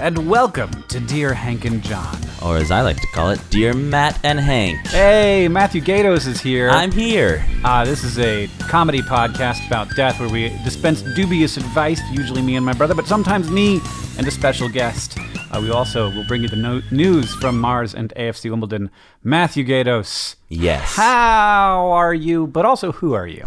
and welcome to Dear Hank and John. Or as I like to call it, Dear Matt and Hank. Hey, Matthew Gaydos is here. I'm here. This is a comedy podcast about death where we dispense dubious advice, usually me and my brother, but sometimes me and a special guest. We also will bring you the news from Mars and AFC Wimbledon. Matthew Gaydos. Yes. How are you? But also, who are you?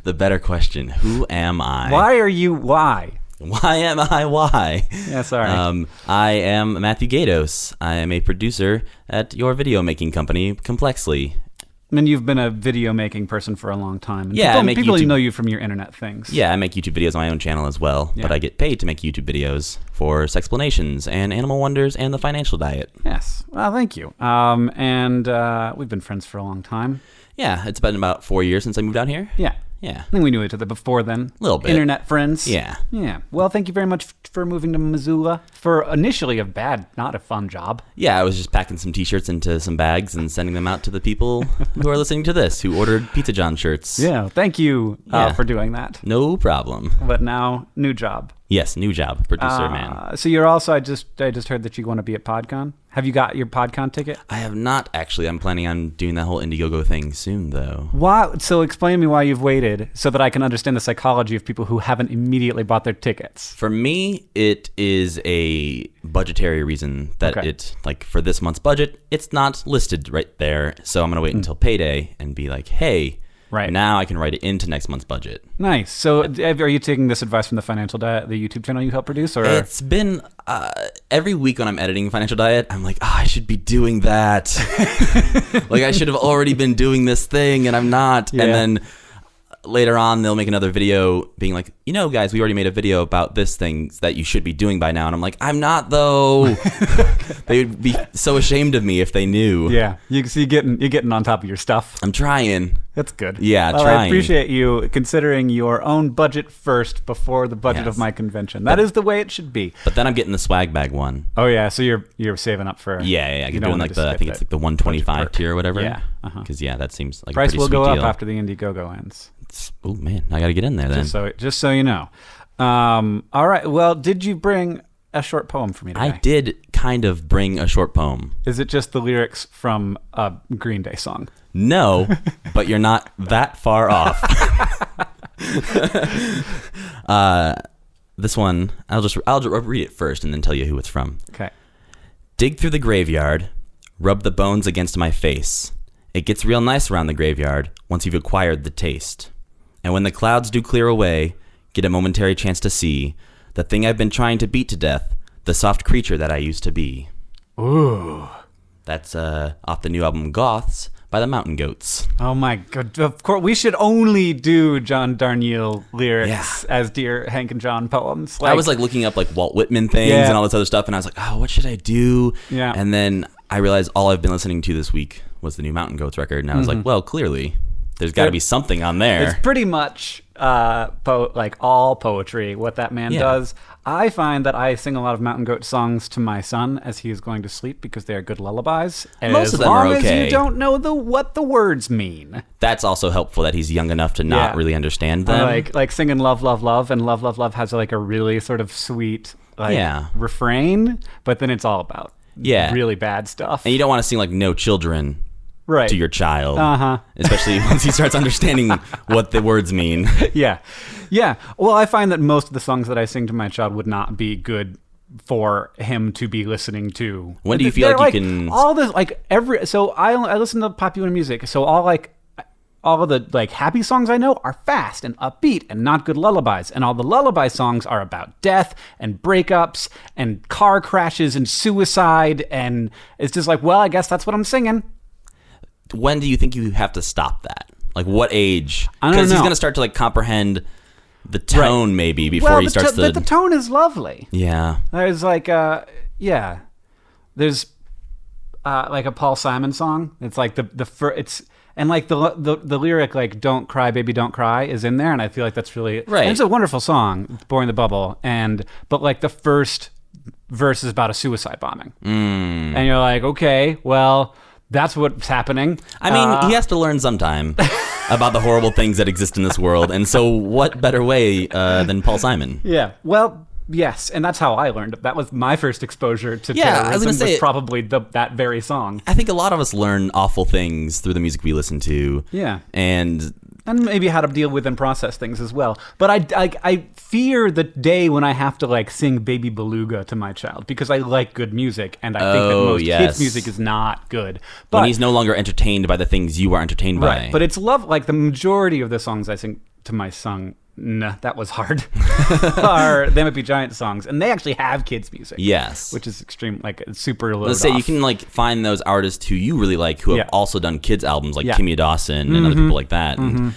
The better question, who am I? Why are you? Why? Why am I? Why? Yeah, sorry. I am Matthew Gaydos. I am a producer at your video making company, Complexly. And you've been a video making person for a long time. Yeah, people know you from your internet things. Yeah, I make YouTube videos on my own channel as well, but I get paid to make YouTube videos for Sexplanations and Animal Wonders and The Financial Diet. Yes. Well, thank you. And we've been friends for a long time. Yeah, it's been about 4 years since I moved out here. Yeah. Yeah. I think we knew each other before then. A little bit. Internet friends. Yeah. Yeah. Well, thank you very much for moving to Missoula for initially not a fun job. Yeah, I was just packing some t-shirts into some bags and sending them out to the people who are listening to this, who ordered Pizza John shirts. Yeah. Thank you for doing that. No problem. But now, new job. Yes, new job, producer man. So you're also, I just heard that you want to be at PodCon. Have you got your PodCon ticket? I have not, actually. I'm planning on doing that whole Indiegogo thing soon, though. Why? So explain to me why you've waited so that I can understand the psychology of people who haven't immediately bought their tickets. For me, it is a budgetary reason that for this month's budget, it's not listed right there. So I'm going to wait until payday and be like, hey, now I can write it into next month's budget. Nice. So are you taking this advice from The Financial Diet, the YouTube channel you help produce? Or it's been every week when I'm editing Financial Diet, I'm like, I should be doing that. Like I should have already been doing this thing and I'm not. Yeah. And then later on, they'll make another video being like, guys, we already made a video about this thing that you should be doing by now. And I'm like, I'm not, though. They would be so ashamed of me if they knew. Yeah. You're getting on top of your stuff. I'm trying. That's good. Yeah, well, trying. I appreciate you considering your own budget first before the budget of my convention. That is the way it should be. But then I'm getting the swag bag one. Oh, yeah. So you're saving up for... Yeah. I'm doing I think it's like the 125 tier or whatever. Yeah. Because, that seems like price a pretty will sweet go deal. up after the Indiegogo ends. Oh, man. I got to get in there then. Just so you know. All right. Well, did you bring a short poem for me today? I did kind of bring a short poem. Is it just the lyrics from a Green Day song? No, but you're not that far off. This one, I'll just read it first and then tell you who it's from. Okay. Dig through the graveyard, rub the bones against my face. It gets real nice around the graveyard once you've acquired the taste. And when the clouds do clear away, get a momentary chance to see the thing I've been trying to beat to death, the soft creature that I used to be. Ooh. That's off the new album Goths by the Mountain Goats. Oh my God. Of course, we should only do John Darnielle lyrics as Dear Hank and John poems. I was looking up Walt Whitman things and all this other stuff, and I was like, oh, what should I do? Yeah. And then I realized all I've been listening to this week was the new Mountain Goats record, and I was like, well, clearly there's got to be something on there. It's pretty much all poetry, what that man does. I find that I sing a lot of Mountain Goat songs to my son as he is going to sleep because they are good lullabies. Most of them are okay. As long as you don't know what the words mean. That's also helpful that he's young enough to not really understand them. Like singing Love, Love, Love, and Love, Love, Love has a really sort of sweet refrain, but then it's all about really bad stuff. And you don't want to sing No Children to your child. Especially once he starts understanding what the words mean. Yeah. Well, I find that most of the songs that I sing to my child would not be good for him to be listening to. When do you feel like you can... All this, so I listen to popular music, so all of the happy songs I know are fast and upbeat and not good lullabies. And all the lullaby songs are about death and breakups and car crashes and suicide. And it's just I guess that's what I'm singing. When do you think you have to stop that? What age? I don't know. Because he's going to start to comprehend the tone maybe before he starts the tone is lovely. Yeah. There's there's a Paul Simon song. It's the lyric "Don't cry, baby, don't cry" is in there, and I feel like that's really right. And it's a wonderful song, "Boring the Bubble," but the first verse is about a suicide bombing, and you're like, okay, well. That's what's happening. I mean, he has to learn sometime about the horrible things that exist in this world. And so what better way than Paul Simon? Yeah. Well, Yes, and that's how I learned. That was my first exposure to Yeah, I was terrorism. gonna say- probably that very song. I think a lot of us learn awful things through the music we listen to. Yeah. And maybe how to deal with and process things as well. But I fear the day when I have to like sing Baby Beluga to my child because I like good music, and I think that most kids' music is not good. But when he's no longer entertained by the things you are entertained by. right, but it's love. Like the majority of the songs I sing to my son. Nah, that was hard. Are They Might Be Giant songs, and they actually have kids' music. Yes, which is extreme, like super low. Let's say you can like find those artists who you really like who have also done kids albums, like Kimya Dawson and other people like that. And,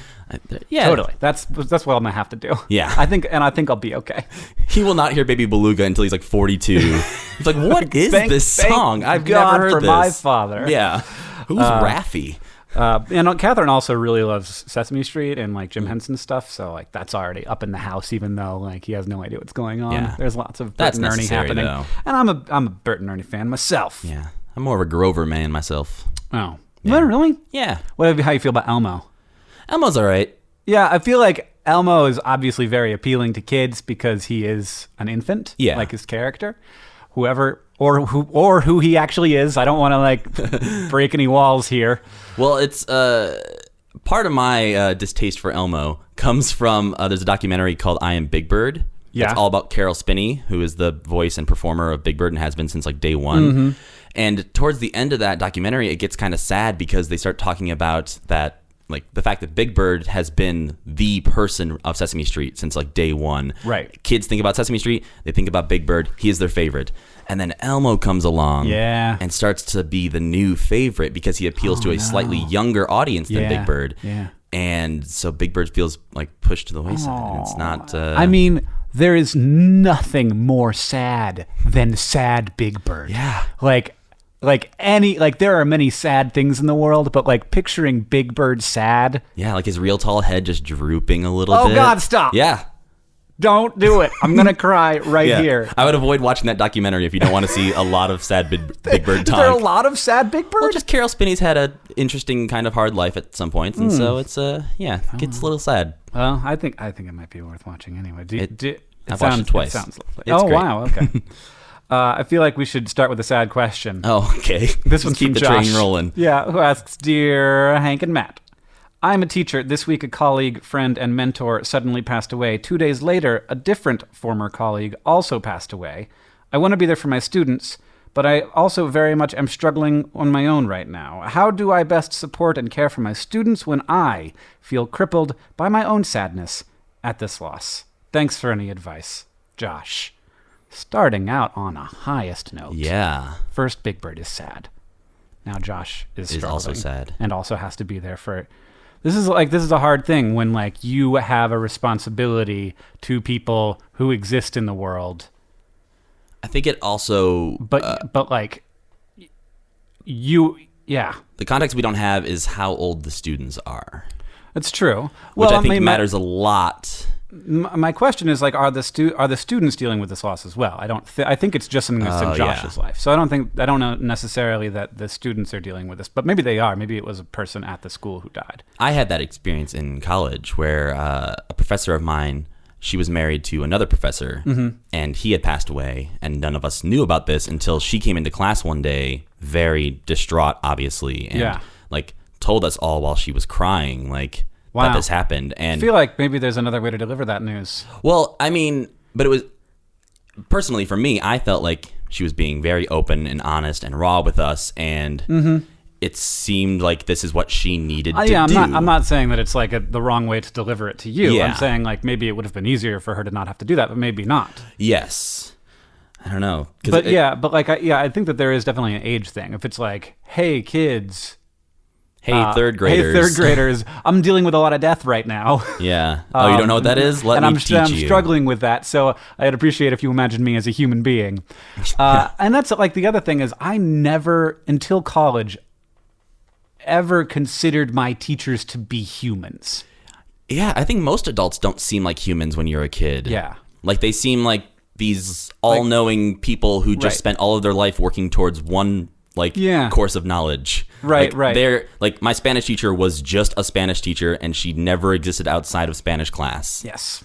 totally. That's what I'm gonna have to do. Yeah, I think I'll be okay. He will not hear Baby Beluga until he's like 42. He's like, what is this song? I've God never heard for this. my father. Yeah, who's Raffi? And Catherine also really loves Sesame Street and like Jim Henson stuff, so like that's already up in the house, even though like he has no idea what's going on. Yeah. There's lots of Bert and Ernie happening, though. and I'm a Bert and Ernie fan myself. Yeah, I'm more of a Grover man myself. Oh, yeah. Really? Yeah. How you feel about Elmo? Elmo's all right. Yeah, I feel like Elmo is obviously very appealing to kids because he is an infant. Yeah. Like his character, who he actually is. I don't want to like break any walls here. Well, it's part of my distaste for Elmo comes from there's a documentary called I Am Big Bird. Yeah. It's all about Carol Spinney, who is the voice and performer of Big Bird and has been since like day one. Mm-hmm. And towards the end of that documentary, it gets kind of sad because they start talking about that, like the fact that Big Bird has been the person of Sesame Street since like day one. Right. Kids think about Sesame Street, they think about Big Bird. He is their favorite. And then Elmo comes along and starts to be the new favorite because he appeals to a slightly younger audience than Big Bird. Yeah. And so Big Bird feels like pushed to the wayside. And it's not... I mean, there is nothing more sad than sad Big Bird. Yeah. Like there are many sad things in the world, but like picturing Big Bird sad. Yeah, like his real tall head just drooping a little bit. Oh God, stop. Yeah. Don't do it. I'm going to cry here. I would avoid watching that documentary if you don't want to see a lot of sad Big Bird talk. Is there a lot of sad Big Bird? Well, just Carol Spinney's had an interesting kind of hard life at some points, and so it's gets a little sad. Well, I think it might be worth watching anyway. I've watched it twice. It sounds lovely. It's great. Wow, okay. I feel like we should start with a sad question. Oh, okay. This one's keep from the Josh. train rolling. Yeah, who asks, Dear Hank and Matt, I'm a teacher. This week, a colleague, friend, and mentor suddenly passed away. 2 days later, a different former colleague also passed away. I want to be there for my students, but I also very much am struggling on my own right now. How do I best support and care for my students when I feel crippled by my own sadness at this loss? Thanks for any advice. Josh. Starting out on a highest note. Yeah. First, Big Bird is sad. Now Josh is also sad. And also has to be there for... This is a hard thing when like you have a responsibility to people who exist in the world. I think it also... But like... You... Yeah. The context we don't have is how old the students are. That's true. Which I think matters a lot. My question is like, are the students dealing with this loss as well? I think it's just something that's in Josh's life. So I don't know necessarily that the students are dealing with this, but maybe they are. Maybe it was a person at the school who died. I had that experience in college where a professor of mine, she was married to another professor, and he had passed away, and none of us knew about this until she came into class one day, very distraught, obviously, and like told us all while she was crying, like. Wow. That this happened. And I feel like maybe there's another way to deliver that news. Well, I mean, but it was, personally for me, I felt like she was being very open and honest and raw with us, and it seemed like this is what she needed to do. I'm not saying that it's like the wrong way to deliver it to you. Yeah. I'm saying like maybe it would have been easier for her to not have to do that, but maybe not. Yes. I don't know. But I think that there is definitely an age thing. If it's like, hey, kids... Hey, third graders. I'm dealing with a lot of death right now. Yeah. You don't know what that is? Let me teach you. I'm struggling with that, so I'd appreciate if you imagine me as a human being. And that's like the other thing is I never, until college, ever considered my teachers to be humans. Yeah, I think most adults don't seem like humans when you're a kid. Yeah. Like they seem like these all-knowing people who just spent all of their life working towards one course of knowledge. Right. They're like my Spanish teacher was just a Spanish teacher, and she never existed outside of Spanish class. Yes.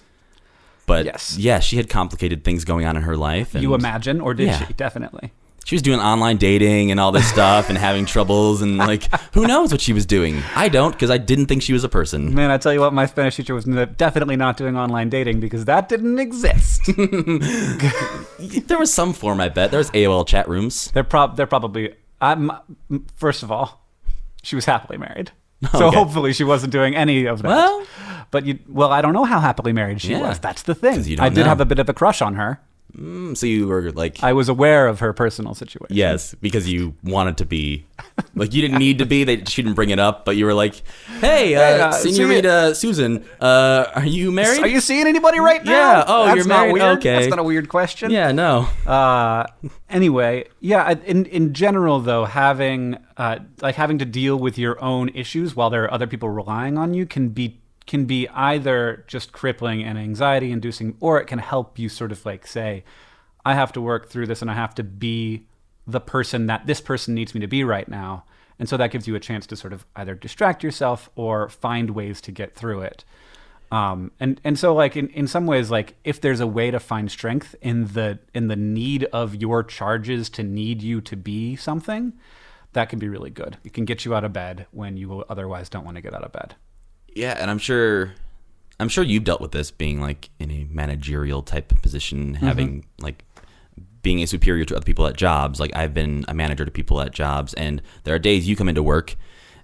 But Yes. yeah, she had complicated things going on in her life. And You imagine, or did Yeah. she? Definitely. she was doing online dating and all this stuff and having troubles and like, who knows what she was doing? I don't, because I didn't think she was a person. Man, I tell you what, my Spanish teacher was definitely not doing online dating because that didn't exist. There was some form, I bet. There was AOL chat rooms. They're probably. First of all, she was happily married, so Okay. hopefully she wasn't doing any of that. Well, I don't know how happily married she Yeah. was. That's the thing. 'Cause you don't I did know. have a bit of a crush on her. So you were like, I was aware of her personal situation. yes, because you wanted to be, like, you didn't need to be. She didn't bring it up, but you were like, hey, Senorita Susan, are you married? Are you seeing anybody right now? Yeah. Oh, That's you're not married? weird. Okay. That's not a weird question. Yeah, no. Anyway, yeah. In general, though, having to deal with your own issues while there are other people relying on you can be either just crippling and anxiety inducing, or it can help you sort of like say, I have to work through this and I have to be the person that this person needs me to be right now. And so that gives you a chance to sort of either distract yourself or find ways to get through it. And so like in some ways, like if there's a way to find strength in the need of your charges to need you to be something, that can be really good. It can get you out of bed when you otherwise don't want to get out of bed. Yeah, and I'm sure you've dealt with this being like in a managerial type position, having like being a superior to other people at jobs. Like I've been a manager to people at jobs, and there are days you come into work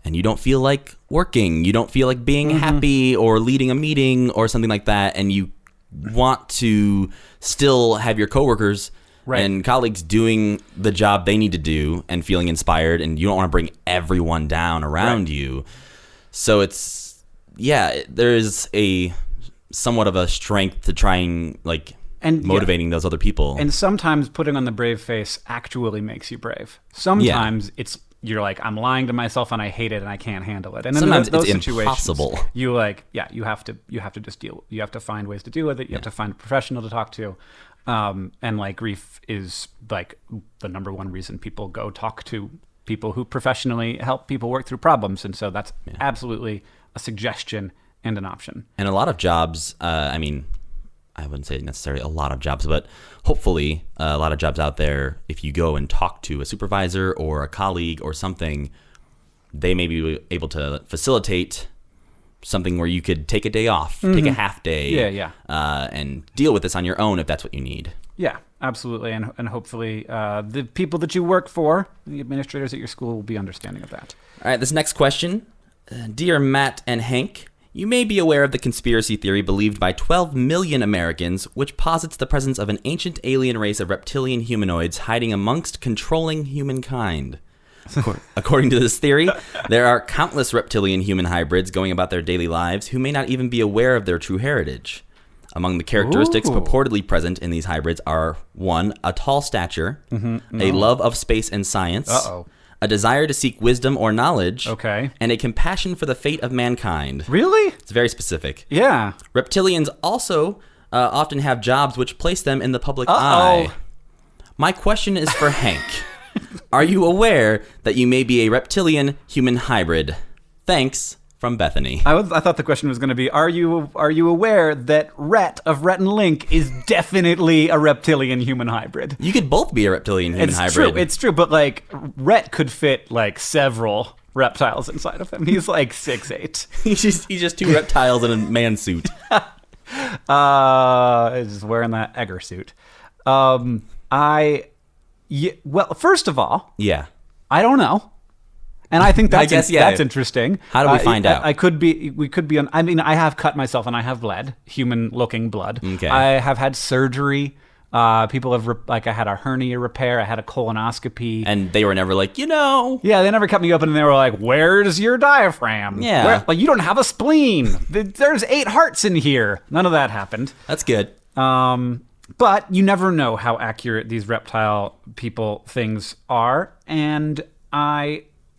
and you don't feel like working. You don't feel like being happy or leading a meeting or something like that, and you want to still have your coworkers and colleagues doing the job they need to do and feeling inspired, and you don't want to bring everyone down around you. So there's a somewhat of a strength to trying like motivating those other people. And sometimes putting on the brave face actually makes you brave. Sometimes you're like, I'm lying to myself and I hate it and I can't handle it. And sometimes in those it's situations, impossible. you have to just deal. You have to find ways to deal with it. You have to find a professional to talk to. And like grief is like the number one reason people go talk to people who professionally help people work through problems. And so that's absolutely a suggestion and an option. And a lot of jobs, I mean, I wouldn't say necessarily a lot of jobs, but hopefully a lot of jobs out there, if you go and talk to a supervisor or a colleague or something, they may be able to facilitate something where you could take a day off, take a half day, and deal with this on your own if that's what you need. Yeah, absolutely. And hopefully the people that you work for, the administrators at your school, will be understanding of that. All right, this next question. Dear Matt and Hank, you may be aware of the conspiracy theory believed by 12 million Americans, which posits the presence of an ancient alien race of reptilian humanoids hiding amongst controlling humankind. According to this theory, there are countless reptilian human hybrids going about their daily lives who may not even be aware of their true heritage. Among the characteristics purportedly present in these hybrids are 1. A tall stature, a love of space and science, a desire to seek wisdom or knowledge, and a compassion for the fate of mankind. Really? It's very specific. Yeah. Reptilians also often have jobs which place them in the public eye. My question is for Hank. Are you aware that you may be a reptilian human hybrid? Thanks, from Bethany. I thought the question was going to be, are you aware that Rhett of Rhett and Link is definitely a reptilian human hybrid? You could both be a reptilian human hybrid. It's true, but like Rhett could fit like several reptiles inside of him. He's like 6'8". He's just two reptiles in a man suit. Is wearing that Egger suit. Well, first of all, I don't know. And I think that's that's interesting. How do we find out? We could be on. I mean, I have cut myself and I have bled, human-looking blood. Okay. I have had surgery. People have I had a hernia repair. I had a colonoscopy. And they were never like, Yeah, they never cut me open and they were like, "Where's your diaphragm? Yeah. Like you don't have a spleen. There's 8 hearts in here." None of that happened. That's good. But you never know how accurate these reptile people things are, and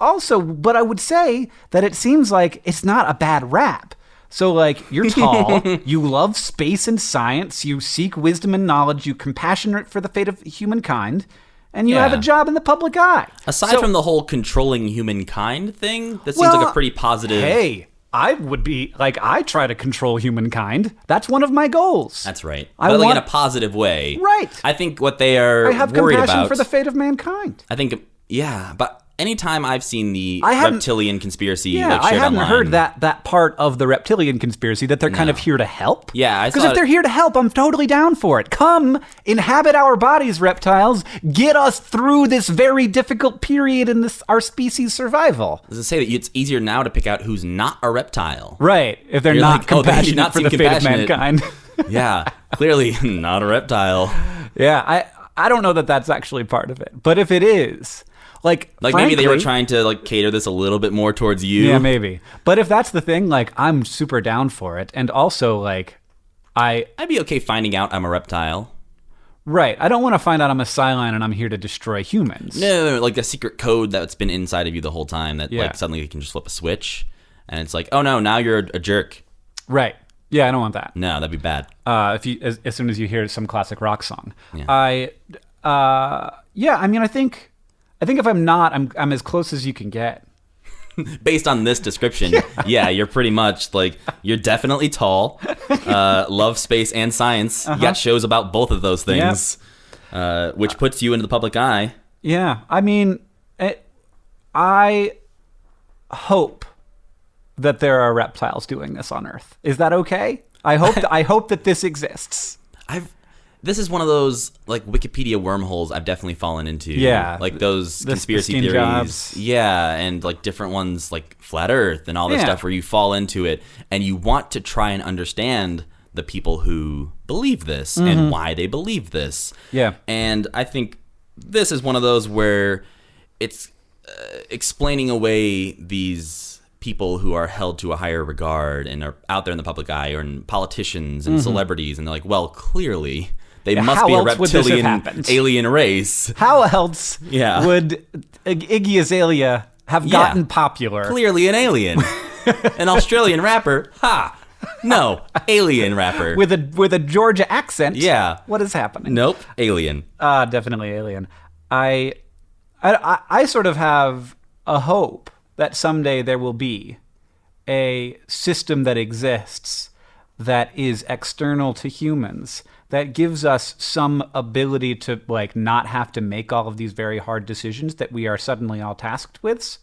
but I would say that it seems like it's not a bad rap. So, like, you're tall, you love space and science, you seek wisdom and knowledge, you're compassionate for the fate of humankind, and you have a job in the public eye. Aside from the whole controlling humankind thing, that seems like a pretty positive... Hey, I would be like, I try to control humankind. That's one of my goals. That's right. I But like in want- a positive way. Right. I think what they are I have worried compassion about for the fate of mankind. I think, yeah, but anytime I've seen the I hadn't- reptilian conspiracy Yeah, like I shared hadn't online, heard that part of the reptilian conspiracy, that they're kind of here to help. Yeah, I because saw if they're here to help, I'm totally down for it. Come, inhabit our bodies, reptiles. Get us through this very difficult period in our species' survival. Does it say that it's easier now to pick out who's not a reptile? Right, if they're You're not like, oh, they do compassionate not for seem the fate of compassionate. mankind. Yeah, clearly not a reptile. Yeah, I don't know that that's actually part of it, but if it is, like Maybe they were frankly- trying to like cater this a little bit more towards you. Yeah, maybe. But if that's the thing, like, I'm super down for it, and also like, I'd be okay finding out I'm a reptile. right, I don't want to find out I'm a Cylon and I'm here to destroy humans. No, like a secret code that's been inside of you the whole time that Yeah. like suddenly you can just flip a switch and it's like, oh no, now you're a jerk. Right. Yeah, I don't want that. No, that'd be bad. If you, as soon as you hear some classic rock song, Yeah. yeah, I mean, I think if I'm not, I'm as close as you can get. Based on this description, yeah, you're pretty much like, you're definitely tall, love space and science. You got shows about both of those things, which puts you into the public eye. Yeah, I mean, I hope that there are reptiles doing this on Earth. Is that okay? I hope that this exists. This is one of those like Wikipedia wormholes I've definitely fallen into. Yeah. Like those The conspiracy skin theories. jobs. Yeah, and like different ones like Flat Earth and all this Yeah. stuff where you fall into it and you want to try and understand the people who believe this and why they believe this. Yeah. And I think this is one of those where it's explaining away these people who are held to a higher regard and are out there in the public eye, or in politicians and celebrities, and they're like, well, clearly they must how be a else would this have reptilian happened? alien race. How else Yeah. would Iggy Azalea have gotten popular? Clearly an alien. An Australian rapper. Ha! No, alien rapper. With a Georgia accent. Yeah. What is happening? Nope, alien. Definitely alien. I sort of have a hope that someday there will be a system that exists that is external to humans, that gives us some ability to like not have to make all of these very hard decisions that we are suddenly all tasked with.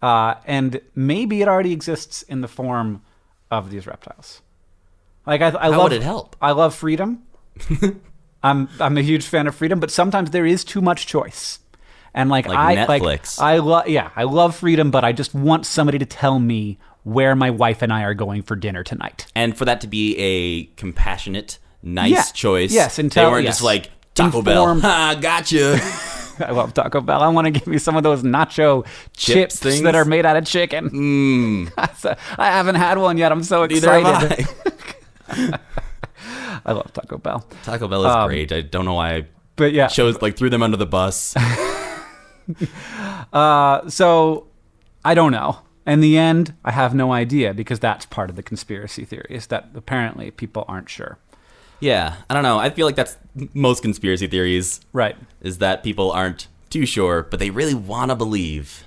And maybe it already exists in the form of these reptiles. Like I How love, would it help? I love freedom. I'm a huge fan of freedom, but sometimes there is too much choice. And like Netflix. I love freedom, but I just want somebody to tell me where my wife and I are going for dinner tonight. And for that to be a compassionate, nice Yeah. choice. Yes, they weren't just like, Taco Informed- Bell. Ha, gotcha. I love Taco Bell. I want to give me some of those nacho chips things? that are made out of chicken. I haven't had one yet. I'm so Neither excited. have I. I love Taco Bell. Taco Bell is great. I don't know why I But yeah, threw them under the bus. so I don't know. In the end, I have no idea, because that's part of the conspiracy theory, is that apparently people aren't sure. Yeah, I don't know. I feel like that's most conspiracy theories. Right. Is that people aren't too sure, but they really want to believe.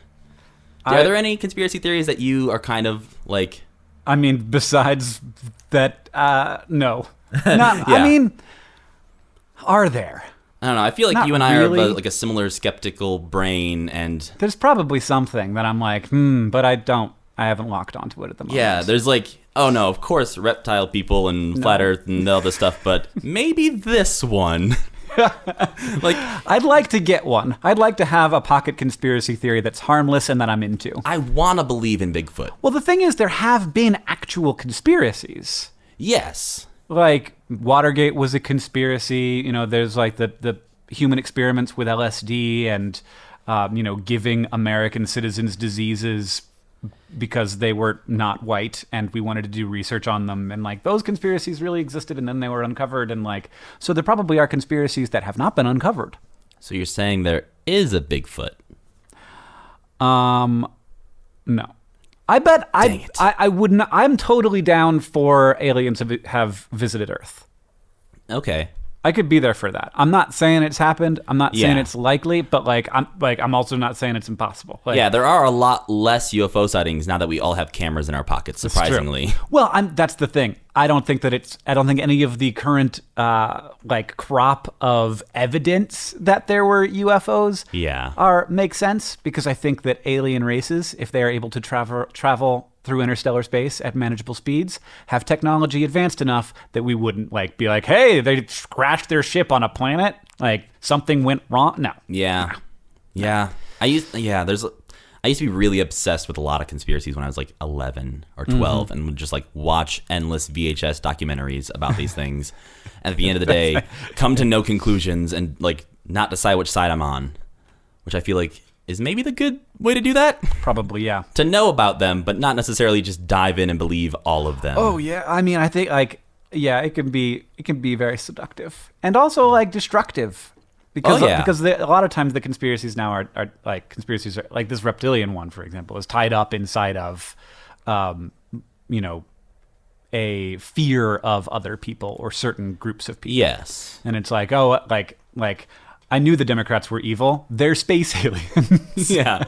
Are there any conspiracy theories that you are kind of like... I mean, besides that, no. Not, Yeah. I mean, are there? I don't know. I feel like Not you and I really. are like a similar skeptical brain, and There's probably something that I'm like, but I haven't locked onto it at the moment. yeah, there's like, oh no, of course, reptile people and flat Earth and all this stuff, but maybe this one. Like, I'd like to get one. I'd like to have a pocket conspiracy theory that's harmless and that I'm into. I want to believe in Bigfoot. Well, the thing is, there have been actual conspiracies. Yes. Like, Watergate was a conspiracy. You know, there's like the human experiments with LSD and, giving American citizens diseases because they were not white and we wanted to do research on them. And like, those conspiracies really existed, and then they were uncovered. And like, so there probably are conspiracies that have not been uncovered. So you're saying there is a Bigfoot? No. I bet Dang it. I would not. I'm totally down for aliens have visited Earth. Okay. I could be there for that. I'm not saying it's happened. I'm not saying Yeah. it's likely, but I'm also not saying it's impossible. Like, Yeah, there are a lot less UFO sightings now that we all have cameras in our pockets, surprisingly. Well, that's the thing. I don't think any of the current crop of evidence that there were UFOs make sense, because I think that alien races, if they are able to travel through interstellar space at manageable speeds, have technology advanced enough that we wouldn't be like, hey, they crashed their ship on a planet, like something went wrong. No. Yeah. I used to be really obsessed with a lot of conspiracies when I was like 11 or 12 and would just watch endless VHS documentaries about these things. And at the end of the day, come to no conclusions and not decide which side I'm on, which I feel like is maybe the good way to do that. Probably, yeah. To know about them, but not necessarily just dive in and believe all of them. Oh, yeah. I mean, I think it can be very seductive and also destructive. Because a lot of times the conspiracies now are conspiracies like this reptilian one, for example, is tied up inside of, a fear of other people or certain groups of people. Yes. And it's I knew the Democrats were evil. They're space aliens. Yeah.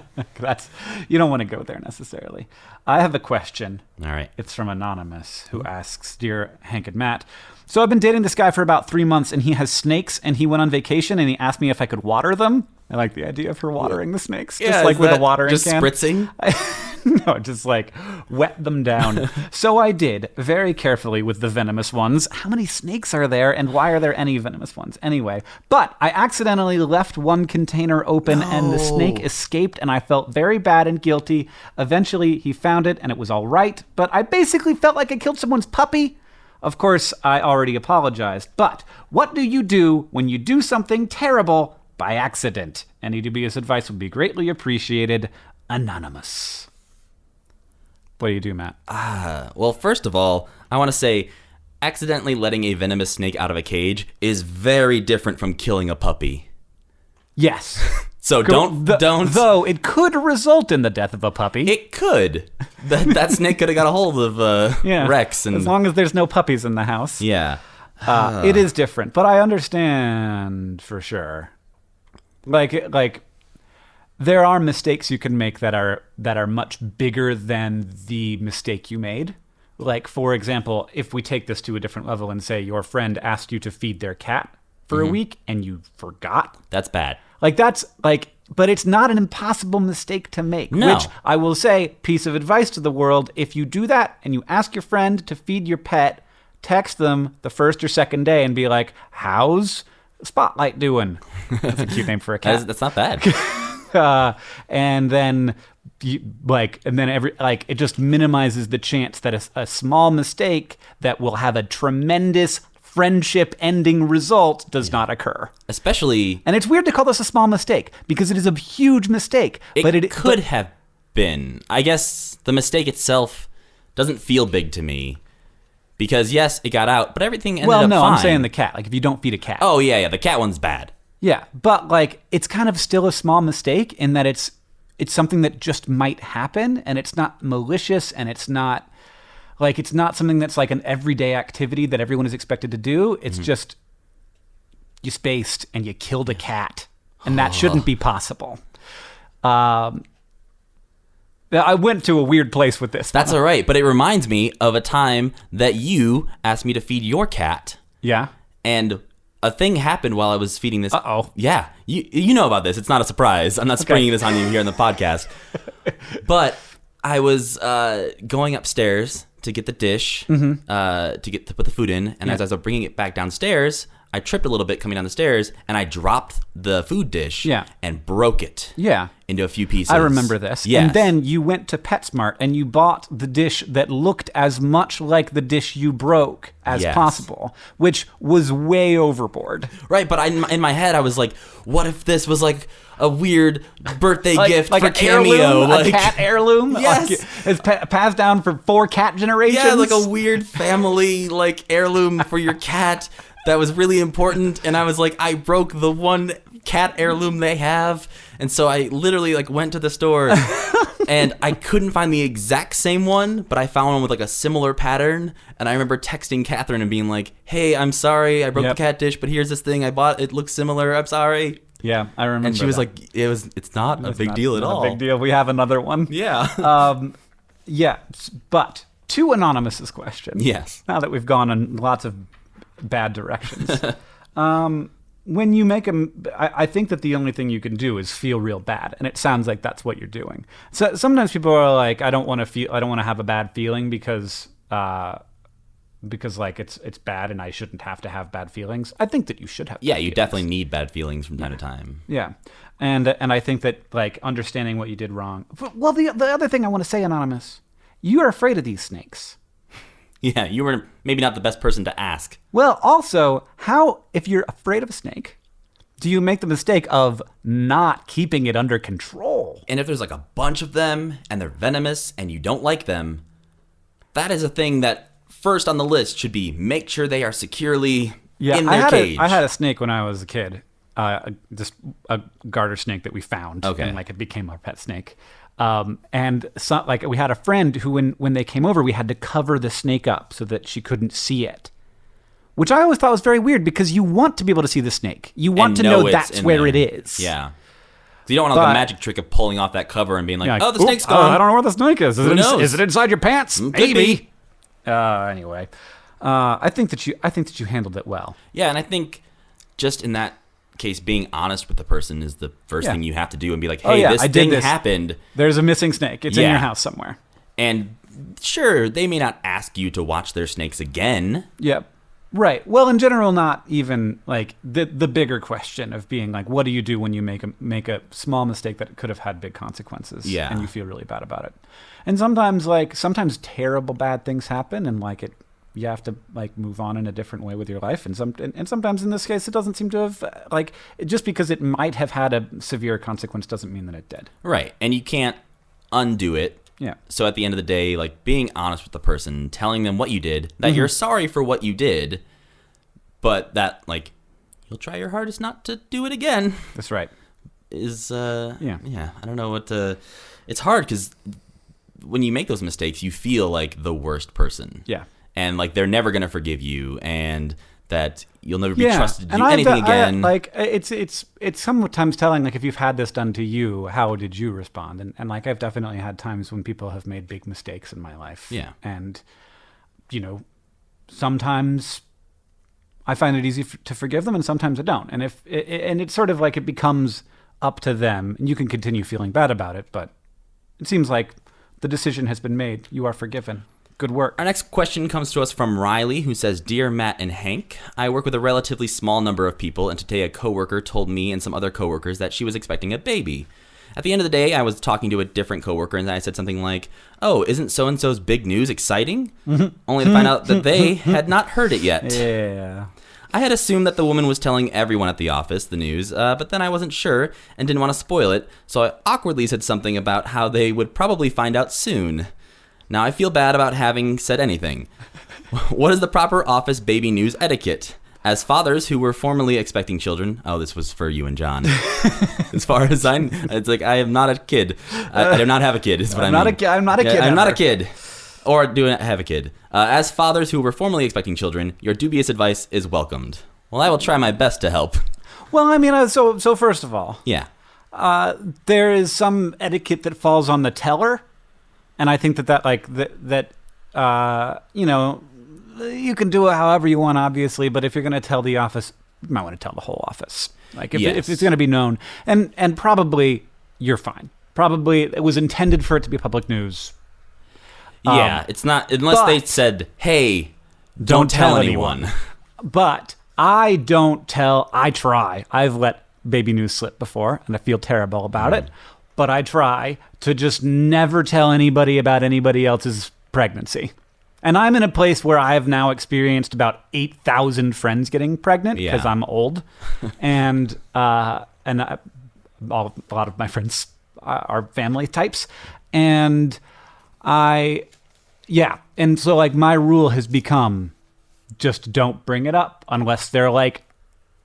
You don't want to go there necessarily. I have a question. All right. It's from Anonymous, who asks, Dear Hank and Matt, so I've been dating this guy for about 3 months, and he has snakes, and he went on vacation, and he asked me if I could water them. I like the idea of her watering the snakes. Yeah, just with a watering just can. Spritzing? No, just wet them down. So I did, very carefully with the venomous ones. How many snakes are there, and why are there any venomous ones? Anyway, but I accidentally left one container open, and the snake escaped, and I felt very bad and guilty. Eventually, he found it, and it was all right, but I basically felt like I killed someone's puppy. Of course, I already apologized, but what do you do when you do something terrible by accident? Any dubious advice would be greatly appreciated. Anonymous. What do you do, Matt? Well, first of all, I want to say accidentally letting a venomous snake out of a cage is very different from killing a puppy. Yes. So don't. Though it could result in the death of a puppy. It could. That snake could have got a hold of Rex. And as long as there's no puppies in the house. Yeah. It is different, but I understand for sure. There are mistakes you can make that are much bigger than the mistake you made. Like, for example, if we take this to a different level and say your friend asked you to feed their cat for a week and you forgot. That's bad. But it's not an impossible mistake to make. No. Which I will say, piece of advice to the world, if you do that and you ask your friend to feed your pet, text them the first or second day and be like, how's Spotlight doing? That's a cute name for a cat. That's not bad. And then it just minimizes the chance that a small mistake that will have a tremendous friendship ending result does not occur. Especially, and it's weird to call this a small mistake because it is a huge mistake. It could have been. I guess the mistake itself doesn't feel big to me because yes, it got out, but everything ended up fine. I'm saying the cat. If you don't feed a cat. Oh yeah, the cat one's bad. Yeah, but it's kind of still a small mistake in that it's something that just might happen, and it's not malicious, and it's not something that's an everyday activity that everyone is expected to do. It's just you spaced and you killed a cat, and that shouldn't be possible. I went to a weird place with this. That's all right, but it reminds me of a time that you asked me to feed your cat. Yeah. And a thing happened while I was feeding this. Uh-oh. Yeah. You know about this. It's not a surprise. I'm not springing this on you here in the podcast. But I was going upstairs to get the dish, to put the food in. And as I was bringing it back downstairs, I tripped a little bit coming down the stairs, and I dropped the food dish and broke it into a few pieces. I remember this. Yes. And then you went to PetSmart, and you bought the dish that looked as much like the dish you broke as possible, which was way overboard. Right, but in my head, I was like, what if this was a weird birthday gift for Cameo? A cat heirloom? Yes. It's passed down for 4 cat generations? Yeah, a weird family heirloom for your cat. That was really important, and I was like, I broke the one cat heirloom they have, and so I literally went to the store, And I couldn't find the exact same one, but I found one with like a similar pattern. And I remember texting Catherine and being like, hey, I'm sorry, I broke the cat dish, but here's this thing I bought. It looks similar. I'm sorry. Yeah, I remember. And she was like, it's not a big deal at all. A big deal. We have another one. Yeah. Yeah, but to Anonymous's question. Yes. Now that we've gone in lots of bad directions. When you make I think that the only thing you can do is feel real bad, and it sounds like that's what you're doing. So sometimes people are like, I don't want to have a bad feeling because like it's bad and I shouldn't have to have bad feelings. I think that you should have. Yeah, bad you feelings. definitely need bad feelings from time to time. Yeah, and I think that like understanding what you did wrong. Well, the other thing I want to say, Anonymous, you are afraid of these snakes. Yeah, you were maybe not the best person to ask. Well, also, if you're afraid of a snake, do you make the mistake of not keeping it under control? And if there's like a bunch of them and they're venomous and you don't like them, that is a thing that first on the list should be make sure they are securely in their cage. I had a snake when I was a kid, just a garter snake that we found. Okay. And like it became our pet snake. And so, like we had a friend who, when they came over, we had to cover the snake up so that she couldn't see it, which I always thought was very weird because you want to be able to see the snake. You want to know that's where it is. Yeah. So you don't want like a magic trick of pulling off that cover and being like, oh, the snake's I gone. don't know where the snake is. Is it inside your pants? Could Maybe. Anyway, I think that you handled it well. Yeah, and I think just in that case, being honest with the person is the first thing you have to do and be like, hey, this thing happened. There's a missing snake. It's in your house somewhere. And sure, they may not ask you to watch their snakes again. Yep. Right. Well, in general, not even like the bigger question of being like, what do you do when you make a small mistake that could have had big consequences? Yeah. And you feel really bad about it. And sometimes terrible bad things happen, and like you have to like move on in a different way with your life. And sometimes in this case, it doesn't seem to have like just because it might have had a severe consequence doesn't mean that it did. Right. And you can't undo it. Yeah. So at the end of the day, like being honest with the person, telling them what you did, that you're sorry for what you did, but that like you'll try your hardest not to do it again. That's right. Is I don't know what to. It's hard because when you make those mistakes, you feel like the worst person. Yeah. And like they're never gonna forgive you, and that you'll never be trusted to do anything again. It's sometimes telling, like, if you've had this done to you, how did you respond? And like I've definitely had times when people have made big mistakes in my life. Yeah. And sometimes I find it easy to forgive them, and sometimes I don't. And it's sort of like it becomes up to them, and you can continue feeling bad about it, but it seems like the decision has been made. You are forgiven. Good work. Our next question comes to us from Riley, who says, Dear Matt and Hank, I work with a relatively small number of people, and today a coworker told me and some other coworkers that she was expecting a baby. At the end of the day, I was talking to a different coworker, and I said something like, oh, isn't so-and-so's big news exciting? Only to find out that they had not heard it yet. Yeah. I had assumed that the woman was telling everyone at the office the news, but then I wasn't sure and didn't want to spoil it, so I awkwardly said something about how they would probably find out soon. Now I feel bad about having said anything. What is the proper office baby news etiquette? As fathers who were formerly expecting children, oh, this was for you and John. As far as it's like I am not a kid. I do not have a kid. Is what I mean. I'm not a kid. I'm not a kid, or do not have a kid. As fathers who were formerly expecting children, your dubious advice is welcomed. Well, I will try my best to help. Well, I mean, so first of all, yeah, there is some etiquette that falls on the teller. And I think that you can do it however you want, obviously. But if you're going to tell the office, you might want to tell the whole office. Like if it's going to be known, and probably you're fine. Probably it was intended for it to be public news. Yeah, it's not unless they said, "Hey, don't tell anyone." But I don't tell. I try. I've let baby news slip before, and I feel terrible about it. But I try to just never tell anybody about anybody else's pregnancy. And I'm in a place where I have now experienced about 8,000 friends getting pregnant because I'm old. And a lot of my friends are family types. And and so like my rule has become just don't bring it up unless they're like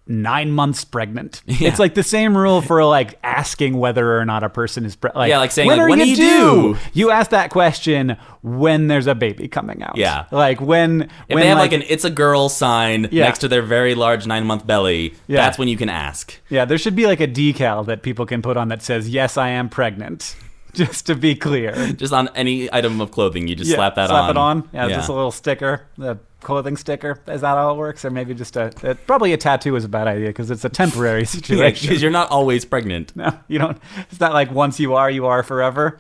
9 months pregnant. Yeah. It's like the same rule for like asking whether or not a person is like, yeah, like saying, when like, are what do you do? You ask that question when there's a baby coming out. Yeah. Like when If they have like an "It's a girl" sign next to their very large 9-month belly, that's when you can ask. Yeah, there should be like a decal that people can put on that says, "Yes, I am pregnant." Just to be clear. Just on any item of clothing, you just slap that on. Slap it on. Yeah, just a little sticker, the clothing sticker. Is that how it works? Or maybe just probably a tattoo is a bad idea because it's a temporary situation. Because you're not always pregnant. No, you don't. It's not like once you are forever.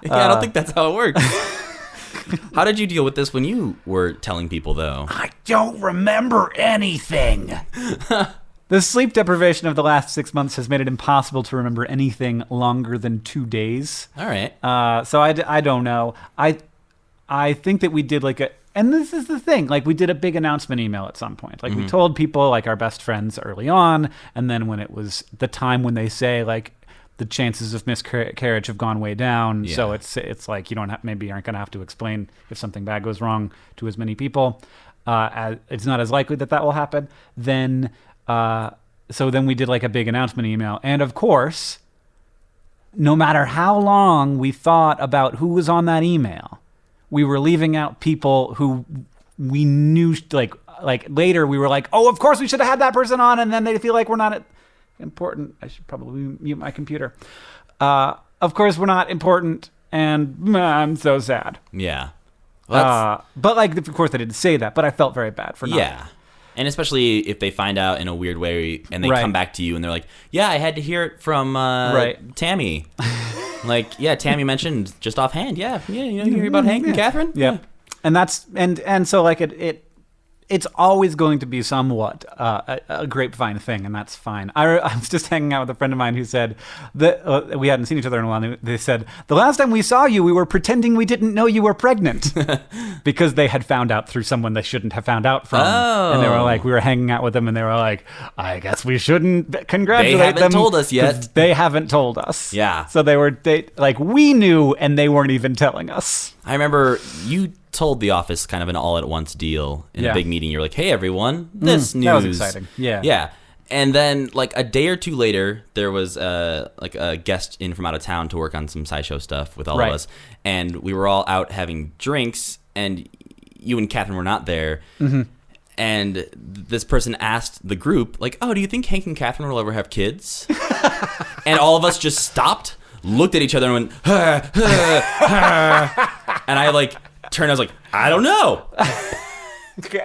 I don't think that's how it works. How did you deal with this when you were telling people, though? I don't remember anything. The sleep deprivation of the last 6 months has made it impossible to remember anything longer than 2 days. All right. So I don't know. I think that we did and this is the thing, like we did a big announcement email at some point. Like we told people, like our best friends early on, and then when it was the time when they say like the chances of miscarriage have gone way down, so it's like you aren't going to have to explain if something bad goes wrong to as many people. It's not as likely that will happen. So then we did like a big announcement email. And of course, no matter how long we thought about who was on that email, we were leaving out people who we knew, like later we were like, oh, of course we should have had that person on. And then they feel like we're not important. I should probably mute my computer. Of course we're not important. And I'm so sad. Yeah. But like, of course I didn't say that, but I felt very bad for not. Yeah. And especially if they find out in a weird way and they come back to you and they're like, yeah, I had to hear it from Tammy. Like, yeah, Tammy mentioned just offhand. Yeah, you hear about Hank and Catherine? Yeah. And that's, and so like it's always going to be somewhat a grapevine thing, and that's fine. I was just hanging out with a friend of mine who said that we hadn't seen each other in a while. They said, the last time we saw you, we were pretending we didn't know you were pregnant because they had found out through someone they shouldn't have found out from. Oh. And they were like, we were hanging out with them, and they were like, I guess we shouldn't congratulate them. They haven't told us yet. They haven't told us. Yeah. So we knew, and they weren't even telling us. I remember you told the office kind of an all-at-once deal in a big meeting. You're like, hey, everyone, this news. That was exciting. Yeah. Yeah. And then, like, a day or two later, there was, a guest in from out of town to work on some SciShow stuff with all of us. And we were all out having drinks, and you and Catherine were not there. Mm-hmm. And this person asked the group, like, oh, do you think Hank and Catherine will ever have kids? And all of us just stopped, looked at each other, and went, and I, like, turned, I was like, I don't know.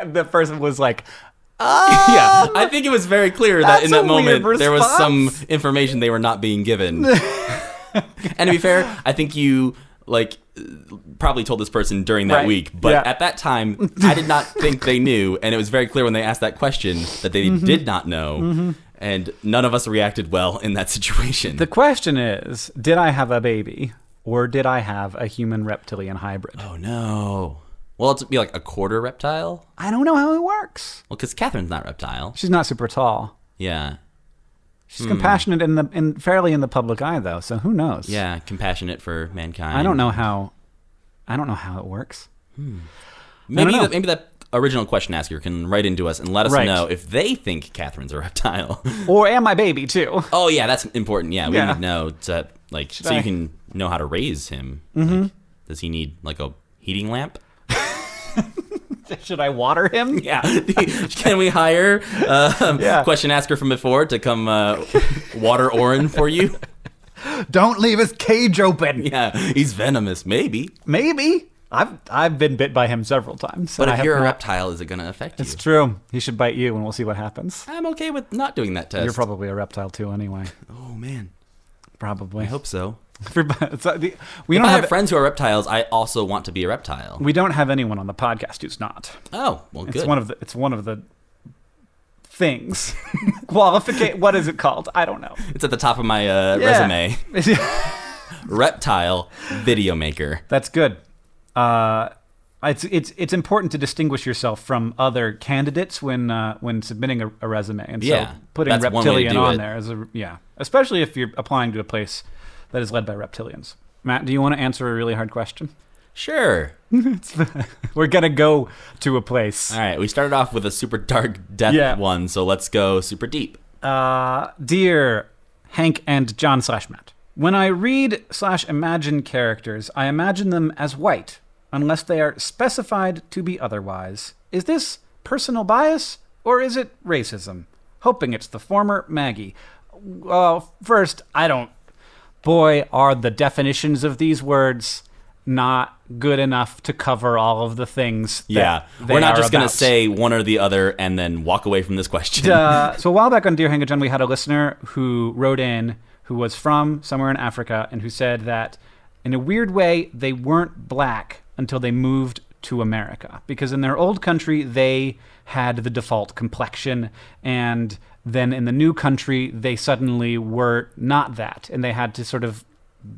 The person was like, yeah, I think it was very clear that in that moment there was some response. information they were not being given. And to be fair, I think you probably told this person during that week, but at that time I did not think they knew, and it was very clear when they asked that question that they did not know. And none of us reacted well in that situation. The question is, did I have a baby? Or did I have a human reptilian hybrid? Oh, no. Well, it'd be like a quarter reptile? I don't know how it works. Well, because Catherine's not reptile. She's not super tall. Yeah. She's compassionate fairly in the public eye, though, so who knows? Yeah, compassionate for mankind. I don't know how it works. Maybe that original question asker can write into us and let us know if they think Catherine's a reptile. Or am I baby, too? Oh, yeah, that's important. Yeah, we need to know to, like, so you can know how to raise him. Like, does he need, like, a heating lamp? Should I water him? Yeah. Can we hire question asker from before to come water Oren for you? Don't leave his cage open. Yeah, he's venomous. Maybe. I've been bit by him several times. But if you're a reptile, is it going to affect you? It's true. He should bite you, and we'll see what happens. I'm okay with not doing that test. You're probably a reptile, too, anyway. Oh, man. Probably. I hope so. If I have friends who are reptiles, I also want to be a reptile. We don't have anyone on the podcast who's not. Oh, well, good. It's one of the things. What is it called? I don't know. It's at the top of my resume. Reptile video maker. That's good. It's important to distinguish yourself from other candidates when submitting a resume, and so putting Reptilian on there is especially if you're applying to a place that is led by reptilians. Matt, do you want to answer a really hard question? Sure. We're gonna go to a place. All right, we started off with a super dark death one, so let's go super deep. Dear Hank and John/Matt. When I read/imagine characters, I imagine them as white, unless they are specified to be otherwise. Is this personal bias, or is it racism? Hoping it's the former, Maggie. Well, first, I don't... Boy, are the definitions of these words not good enough to cover all of the things that they we're not are just going to about. say one or the other and then walk away from this question. So a while back on Dear Hank and John, we had a listener who wrote in who was from somewhere in Africa and who said that in a weird way, they weren't black until they moved to America, because in their old country, they had the default complexion, and then in the new country, they suddenly were not that, and they had to sort of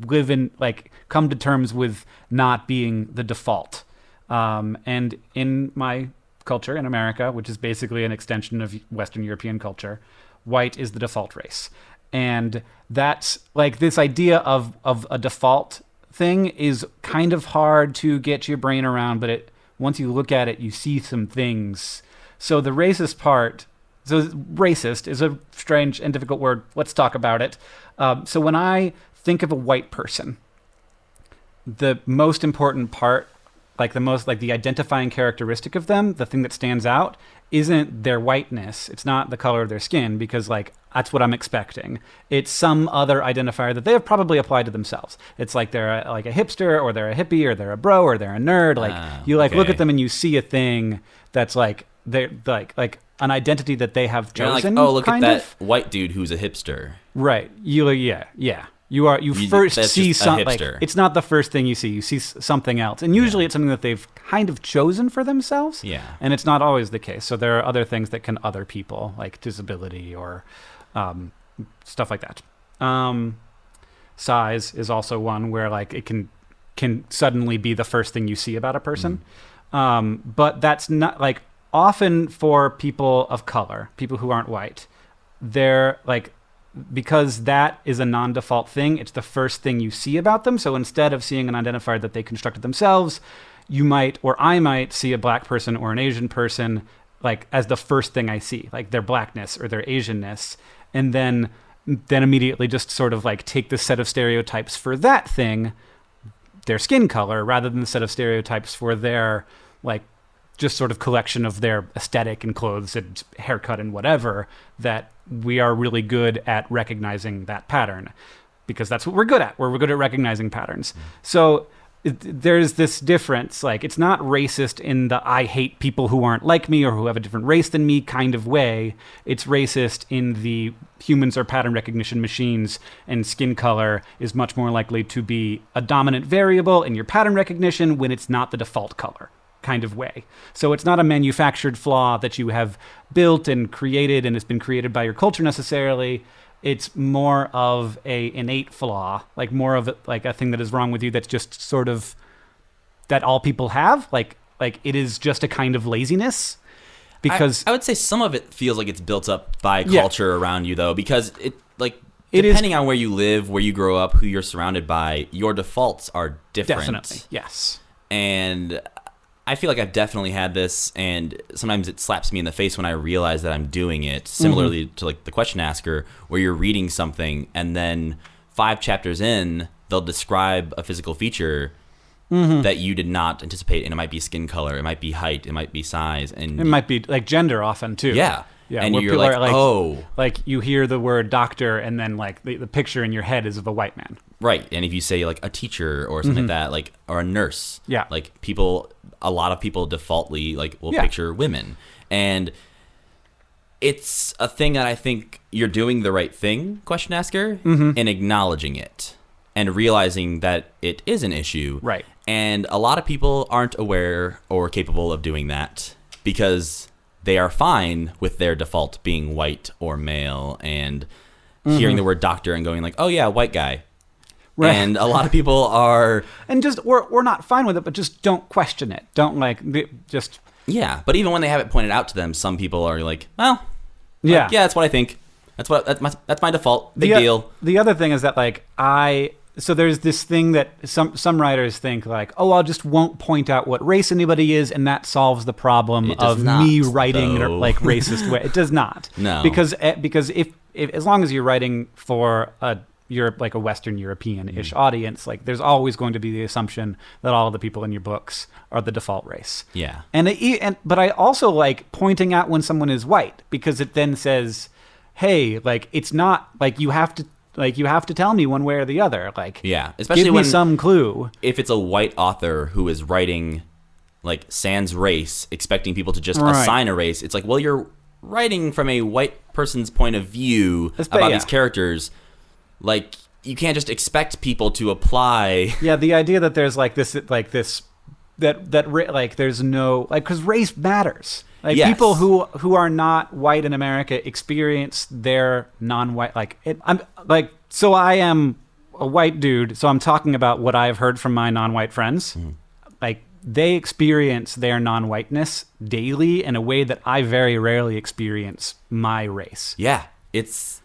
live in, like, come to terms with not being the default. And in my culture in America, which is basically an extension of Western European culture, white is the default race. And that's like this idea of a default thing is kind of hard to get your brain around, but once you look at it, you see some things. So the racist part, so racist is a strange and difficult word. Let's talk about it. So when I think of a white person, the most important part, like the identifying characteristic of them, the thing that stands out, isn't their whiteness. It's not the color of their skin, because like that's what I'm expecting. It's some other identifier that they have probably applied to themselves. It's like they're like a hipster, or they're a hippie, or they're a bro, or they're a nerd. Like you like look at them and you see a thing that's like they're like an identity that they have chosen. Like, oh, look at that white dude who's a hipster. Right. Yeah. You first see something. Like, it's not the first thing you see. You see something else, and usually it's something that they've kind of chosen for themselves. Yeah. And it's not always the case. So there are other things that can other people, like disability or stuff like that. Size is also one where like it can suddenly be the first thing you see about a person. But that's not like often for people of color, people who aren't white. They're like, because that is a non-default thing, it's the first thing you see about them. So instead of seeing an identifier that they constructed themselves, you might, or I might, see a black person or an Asian person like as the first thing I see, like their blackness or their Asianness, and then immediately just sort of like take the set of stereotypes for that thing, their skin color, rather than the set of stereotypes for their like just sort of collection of their aesthetic and clothes and haircut and whatever, that we are really good at recognizing that pattern, because that's what we're good at. We're good at recognizing patterns. So there's this difference. Like, it's not racist in the I hate people who aren't like me or who have a different race than me kind of way. It's racist in the humans are pattern recognition machines, and skin color is much more likely to be a dominant variable in your pattern recognition when it's not the default color kind of way. So it's not a manufactured flaw that you have built and created and it's been created by your culture necessarily. It's more of a innate flaw, like more of like a thing that is wrong with you that's just sort of that all people have. Like it is just a kind of laziness. Because I would say some of it feels like it's built up by culture around you, though, because depending on where you live, where you grow up, who you're surrounded by, your defaults are different. Definitely, yes. And I feel like I've definitely had this, and sometimes it slaps me in the face when I realize that I'm doing it. Similarly to like the question asker, where you're reading something and then 5 chapters in, they'll describe a physical feature that you did not anticipate, and it might be skin color, it might be height, it might be size, and it might be like gender often too. Yeah. And where you're like, oh. Like you hear the word doctor and then like the picture in your head is of a white man. Right. And if you say like a teacher or something like that, like, or a nurse, like a lot of people defaultly like will picture women. And it's a thing that I think you're doing the right thing, question asker, in acknowledging it and realizing that it is an issue. Right. And a lot of people aren't aware or capable of doing that because they are fine with their default being white or male and hearing the word doctor and going like, oh yeah, white guy. Right. And a lot of people are... And just, we're not fine with it, but just don't question it. Don't just... Yeah, but even when they have it pointed out to them, some people are like, well, yeah, that's what I think. That's my default. Big deal. The other thing is that so there's this thing that some writers think like, oh, I'll just won't point out what race anybody is, and that solves the problem of me writing like racist way. It does not. No. Because as long as you're writing for you're like a Western European-ish audience, like there's always going to be the assumption that all of the people in your books are the default race. Yeah. But I also like pointing out when someone is white, because it then says, hey, like it's not like you have to tell me one way or the other. Like, yeah, especially give me when some clue. If it's a white author who is writing like sans race, expecting people to just assign a race, it's like, well, you're writing from a white person's point of view about these characters. Like, you can't just expect people to apply. Yeah, the idea that there's there's no, like, because race matters. Like, people who are not white in America experience their non-white, so I am a white dude, so I'm talking about what I've heard from my non-white friends. Like, they experience their non-whiteness daily in a way that I very rarely experience my race. Yeah, it's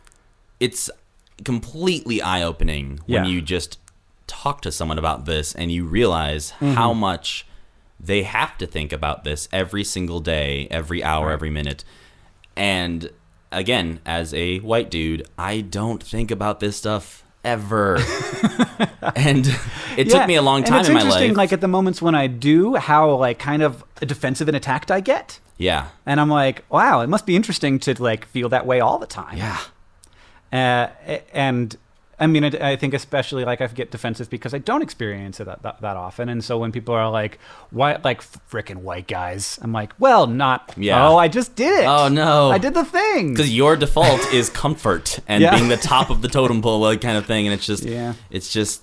completely eye-opening when you just talk to someone about this and you realize how much they have to think about this every single day, every hour, every minute. And again, as a white dude, I don't think about this stuff ever. And it took me a long time in my life. It's interesting, like, at the moments when I do, how, like, kind of defensive and attacked I get. Yeah. And I'm like, wow, it must be interesting to, like, feel that way all the time. Yeah. And I mean, I think especially, like, I get defensive because I don't experience it that often. And so when people are like, why, like, frickin' white guys, I'm like, well, I just did it. Oh, no. I did the thing. Because your default is comfort and being the top of the totem pole, like, kind of thing. And it's just,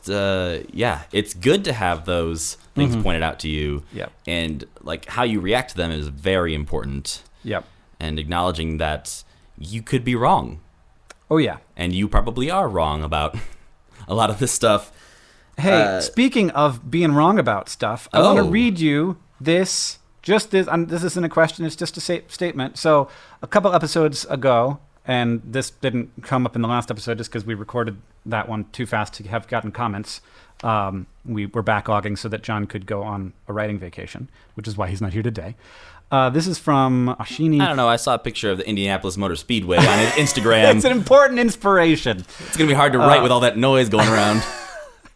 it's good to have those things pointed out to you. Yep. And, like, how you react to them is very important. Yep. And acknowledging that you could be wrong. Oh, yeah. And you probably are wrong about a lot of this stuff. Hey, speaking of being wrong about stuff, I want to read you this. This isn't a question, it's just a statement. So a couple episodes ago, and this didn't come up in the last episode just because we recorded that one too fast to have gotten comments. We were backlogging so that John could go on a writing vacation, which is why he's not here today. This is from Ashini. I don't know. I saw a picture of the Indianapolis Motor Speedway on his Instagram. It's an important inspiration. It's going to be hard to write with all that noise going around.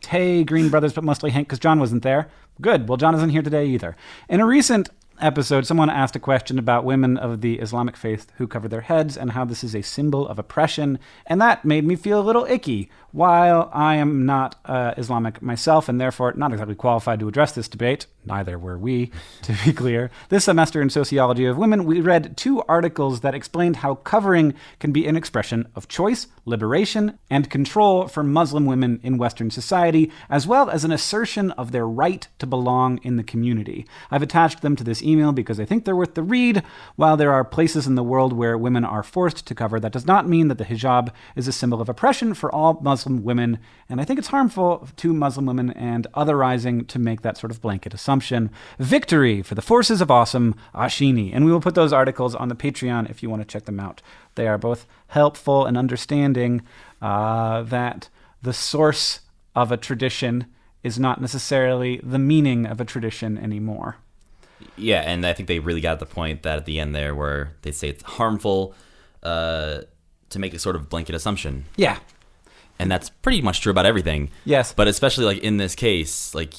Hey, Green Brothers, but mostly Hank, because John wasn't there. Good. Well, John isn't here today either. In a recent episode, someone asked a question about women of the Islamic faith who cover their heads and how this is a symbol of oppression, and that made me feel a little icky. While I am not Islamic myself and therefore not exactly qualified to address this debate, neither were we, to be clear, this semester in Sociology of Women, we read 2 articles that explained how covering can be an expression of choice, liberation, and control for Muslim women in Western society, as well as an assertion of their right to belong in the community. I've attached them to this email because I think they're worth the read. While there are places in the world where women are forced to cover, that does not mean that the hijab is a symbol of oppression for all Muslim women, and I think it's harmful to Muslim women and otherizing to make that sort of blanket assumption. Victory for the forces of awesome, Ashini. And we will put those articles on the Patreon if you want to check them out. They are both helpful in understanding that the source of a tradition is not necessarily the meaning of a tradition anymore. Yeah, and I think they really got the point that at the end there where they say it's harmful to make a sort of blanket assumption. Yeah. And that's pretty much true about everything. Yes. But especially like in this case, like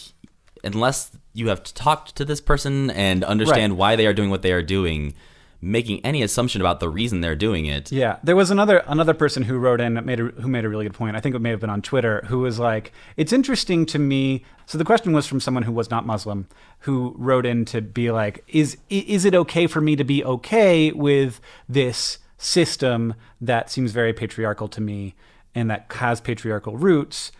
unless you have talked to this person and understand why they are doing what they are doing, making any assumption about the reason they're doing it. Yeah. There was another person who wrote in who made a really good point. I think it may have been on Twitter, who was like, it's interesting to me. So the question was from someone who was not Muslim, who wrote in to be like, is it okay for me to be okay with this system that seems very patriarchal to me and that has patriarchal roots,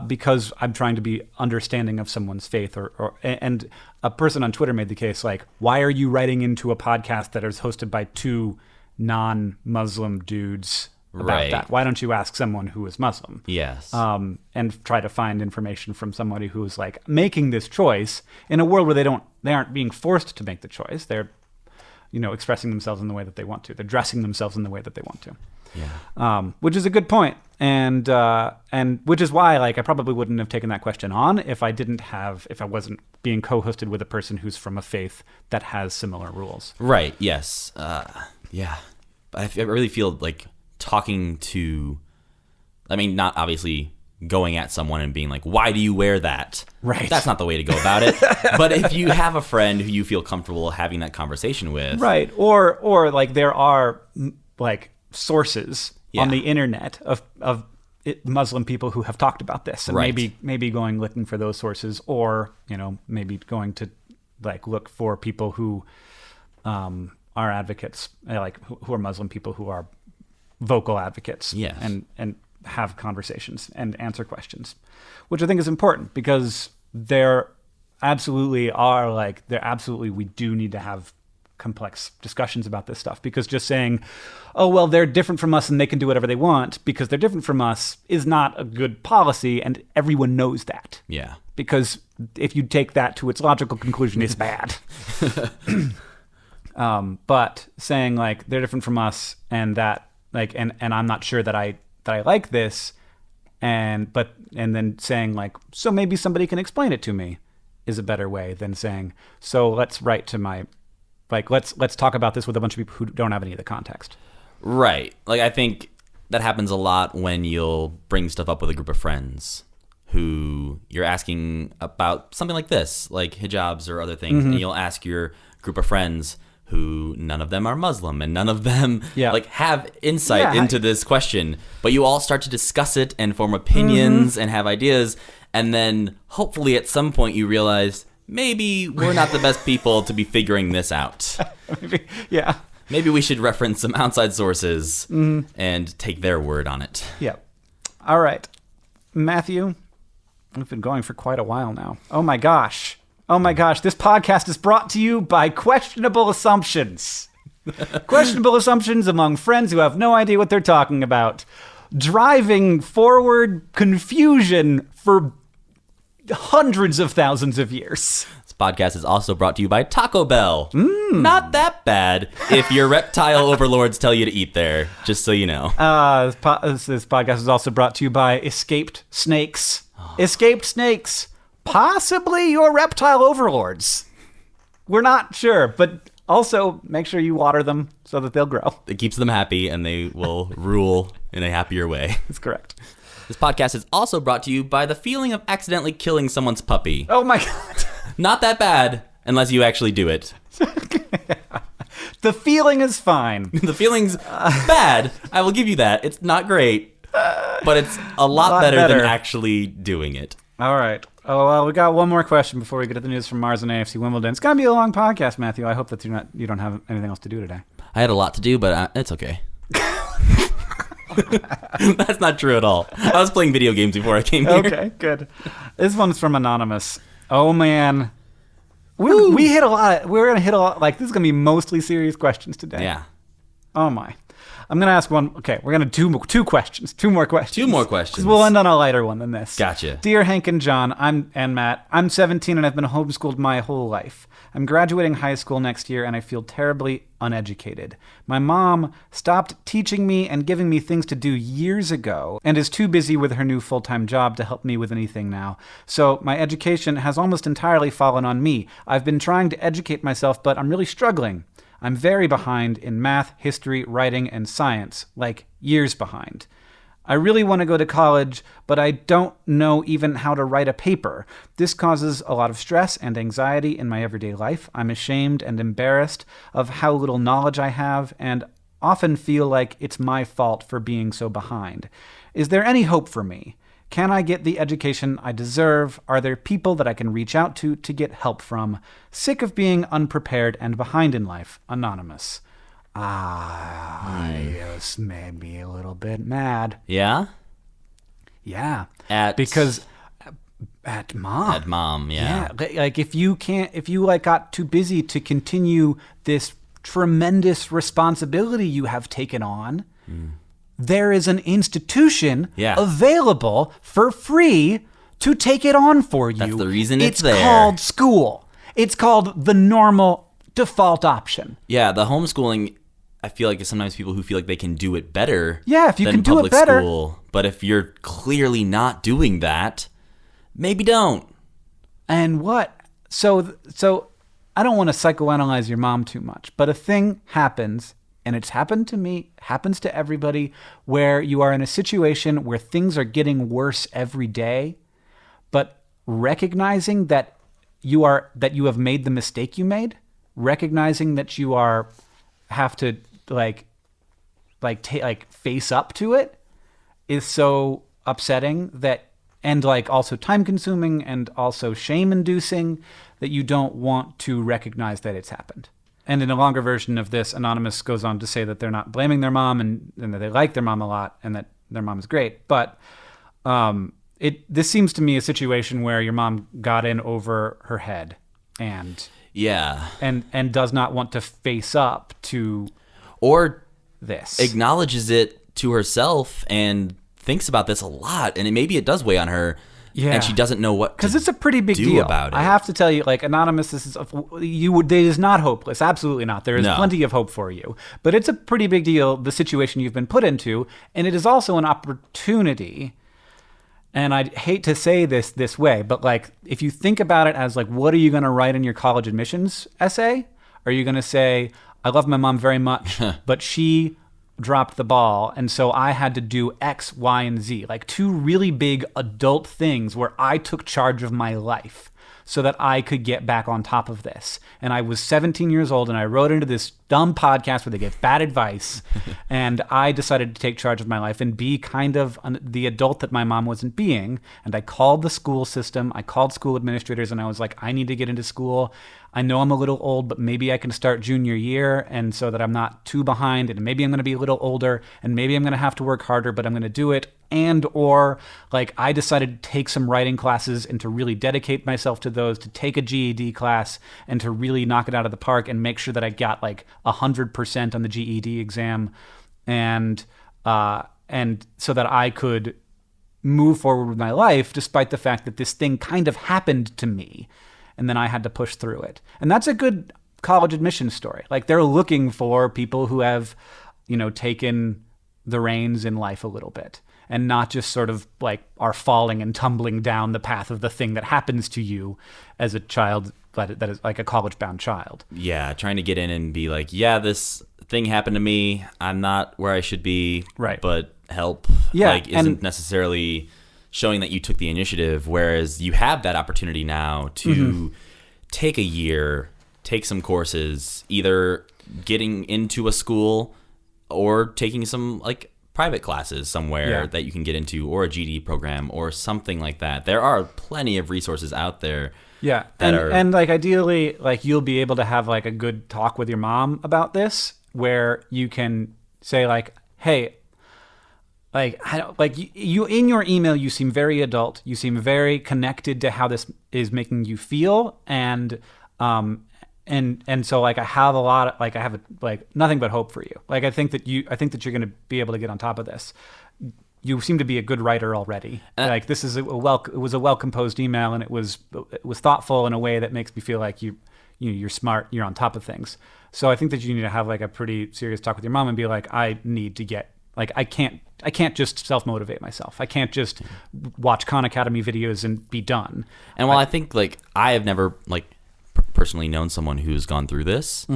because I'm trying to be understanding of someone's faith, and a person on Twitter made the case like, why are you writing into a podcast that is hosted by 2 non-Muslim dudes about that? Why don't you ask someone who is Muslim? Yes. And try to find information from somebody who is like making this choice in a world where they aren't being forced to make the choice. They're, expressing themselves in the way that they want to. They're dressing themselves in the way that they want to. Yeah. Which is a good point. And which is why, like, I probably wouldn't have taken that question on if I wasn't being co-hosted with a person who's from a faith that has similar rules. Right. Yes. Yeah. I really feel like talking to, I mean, not obviously going at someone and being like, why do you wear that? Right. That's not the way to go about it. But if you have a friend who you feel comfortable having that conversation with. Right. Or like there are like sources Yeah. on the internet of Muslim people who have talked about this, and Right. maybe going looking for those sources, or maybe going to like look for people who are advocates, like who are Muslim people who are vocal advocates, Yes. and have conversations and answer questions, which I think is important, because we do need to have complex discussions about this stuff, because just saying, oh, well, they're different from us and they can do whatever they want because they're different from us is not a good policy, and everyone knows that. Yeah. Because if you take that to its logical conclusion, it's bad. But saying like they're different from us, and that like and I'm not sure that I like this, and then saying like, so maybe somebody can explain it to me, is a better way than saying, so let's write to my, like, let's talk about this with a bunch of people who don't have any of the context. Right. Like, I think that happens a lot when you'll bring stuff up with a group of friends who you're asking about something like this, like hijabs or other things, and you'll ask your group of friends who none of them are Muslim and none of them like have insight into this question, but you all start to discuss it and form opinions and have ideas, and then hopefully at some point you realize maybe we're not the best people to be figuring this out. Maybe we should reference some outside sources and take their word on it. Yeah. All right. Matthew, we've been going for quite a while now. Oh my gosh. This podcast is brought to you by questionable assumptions. Questionable assumptions among friends who have no idea what they're talking about. Driving forward confusion for hundreds of thousands of years. This podcast is also brought to you by Taco Bell. Not that bad if your reptile overlords tell you to eat there, just so you know. This podcast is also brought to you by Escaped Snakes. Escaped Snakes. Possibly your reptile overlords. We're not sure, but also make sure you water them so that they'll grow. It keeps them happy, and they will rule in a happier way. That's correct. This podcast is also brought to you by the feeling of accidentally killing someone's puppy. Oh my God. Not that bad, unless you actually do it. The feeling is fine. The feeling's bad. I will give you that. It's not great, but it's a lot better than actually doing it. All right. Oh, well, we got one more question before we get to the news from Mars and AFC Wimbledon. It's going to be a long podcast, Matthew. I hope that you don't have anything else to do today. I had a lot to do, but it's okay. That's not true at all. I was playing video games before I came here. Okay, good. This one's from Anonymous. Oh, man. We hit a lot. We're going to hit a lot. Like, this is going to be mostly serious questions today. Yeah. Oh, my. I'm going to ask one. Okay, we're going to do two questions. Two more questions. Two more questions. We'll end on a lighter one than this. Gotcha. Dear Hank and John, and Matt, I'm 17 and I've been homeschooled my whole life. I'm graduating high school next year and I feel terribly uneducated. My mom stopped teaching me and giving me things to do years ago and is too busy with her new full-time job to help me with anything now. So my education has almost entirely fallen on me. I've been trying to educate myself, but I'm really struggling. I'm very behind in math, history, writing, and science, like years behind. I really want to go to college, but I don't know even how to write a paper. This causes a lot of stress and anxiety in my everyday life. I'm ashamed and embarrassed of how little knowledge I have and often feel like it's my fault for being so behind. Is there any hope for me? Can I get the education I deserve? Are there people that I can reach out to get help from? Sick of being unprepared and behind in life. Anonymous. This made me a little bit mad. Yeah? Yeah. At mom. At mom, yeah. Like if you got too busy to continue this tremendous responsibility you have taken on, there is an institution available for free to take it on for you. That's the reason it's there. It's called school. It's called the normal default option. Yeah, the homeschooling, I feel like, is sometimes people who feel like they can do it better. Yeah, if you than can do public it better. School. But if you're clearly not doing that, maybe don't. And what? So I don't want to psychoanalyze your mom too much, but a thing happens and it's happened to me, happens to everybody, where you are in a situation where things are getting worse every day, but recognizing that you have made the mistake you made, recognizing that you have to face up to it is so upsetting and also time consuming and also shame inducing that you don't want to recognize that it's happened. And in a longer version of this, Anonymous goes on to say that they're not blaming their mom and that they like their mom a lot and that their mom is great. But this seems to me a situation where your mom got in over her head and does not want to face up to this. Acknowledges it to herself and thinks about this a lot, and maybe it does weigh on her. Yeah. And she doesn't know what because it's a pretty big deal about it. I have to tell you, Anonymous, it is not hopeless. Absolutely not. There is plenty of hope for you, but it's a pretty big deal, the situation you've been put into, and it is also an opportunity. And I hate to say this way, but if you think about it as what are you going to write in your college admissions essay? Are you going to say, I love my mom very much, but she dropped the ball, and so I had to do X, Y, and Z, two really big adult things where I took charge of my life so that I could get back on top of this. And I was 17 years old, and I wrote into this dumb podcast where they give bad advice, and I decided to take charge of my life and be kind of the adult that my mom wasn't being. And I called the school system, I called school administrators, and I was like, I need to get into school. I know I'm a little old, but maybe I can start junior year, and so that I'm not too behind, and maybe I'm going to be a little older, and maybe I'm going to have to work harder, but I'm going to do it. I decided to take some writing classes and to really dedicate myself to those, to take a GED class and to really knock it out of the park and make sure that I got 100% on the GED exam, and so that I could move forward with my life despite the fact that this thing kind of happened to me. And then I had to push through it. And that's a good college admissions story. They're looking for people who have, taken the reins in life a little bit and not just sort of are falling and tumbling down the path of the thing that happens to you as a child that is a college-bound child. Yeah, trying to get in and be this thing happened to me. I'm not where I should be, right? But help, isn't necessarily showing that you took the initiative, whereas you have that opportunity now to take a year, take some courses, either getting into a school or taking some private classes somewhere that you can get into, or a GD program or something like that. There are plenty of resources out there. Yeah, and ideally, you'll be able to have a good talk with your mom about this, where you can say hey, you in your email, you seem very adult. You seem very connected to how this is making you feel, and so I have a lot of I have nothing but hope for you. I think that you're going to be able to get on top of this. You seem to be a good writer already. This is it was a well composed email, and it was thoughtful in a way that makes me feel like you're smart. You're on top of things. So I think that you need to have a pretty serious talk with your mom and be I need to get I can't just self-motivate myself. I can't just watch Khan Academy videos and be done. And while I think I have never personally known someone who's gone through this,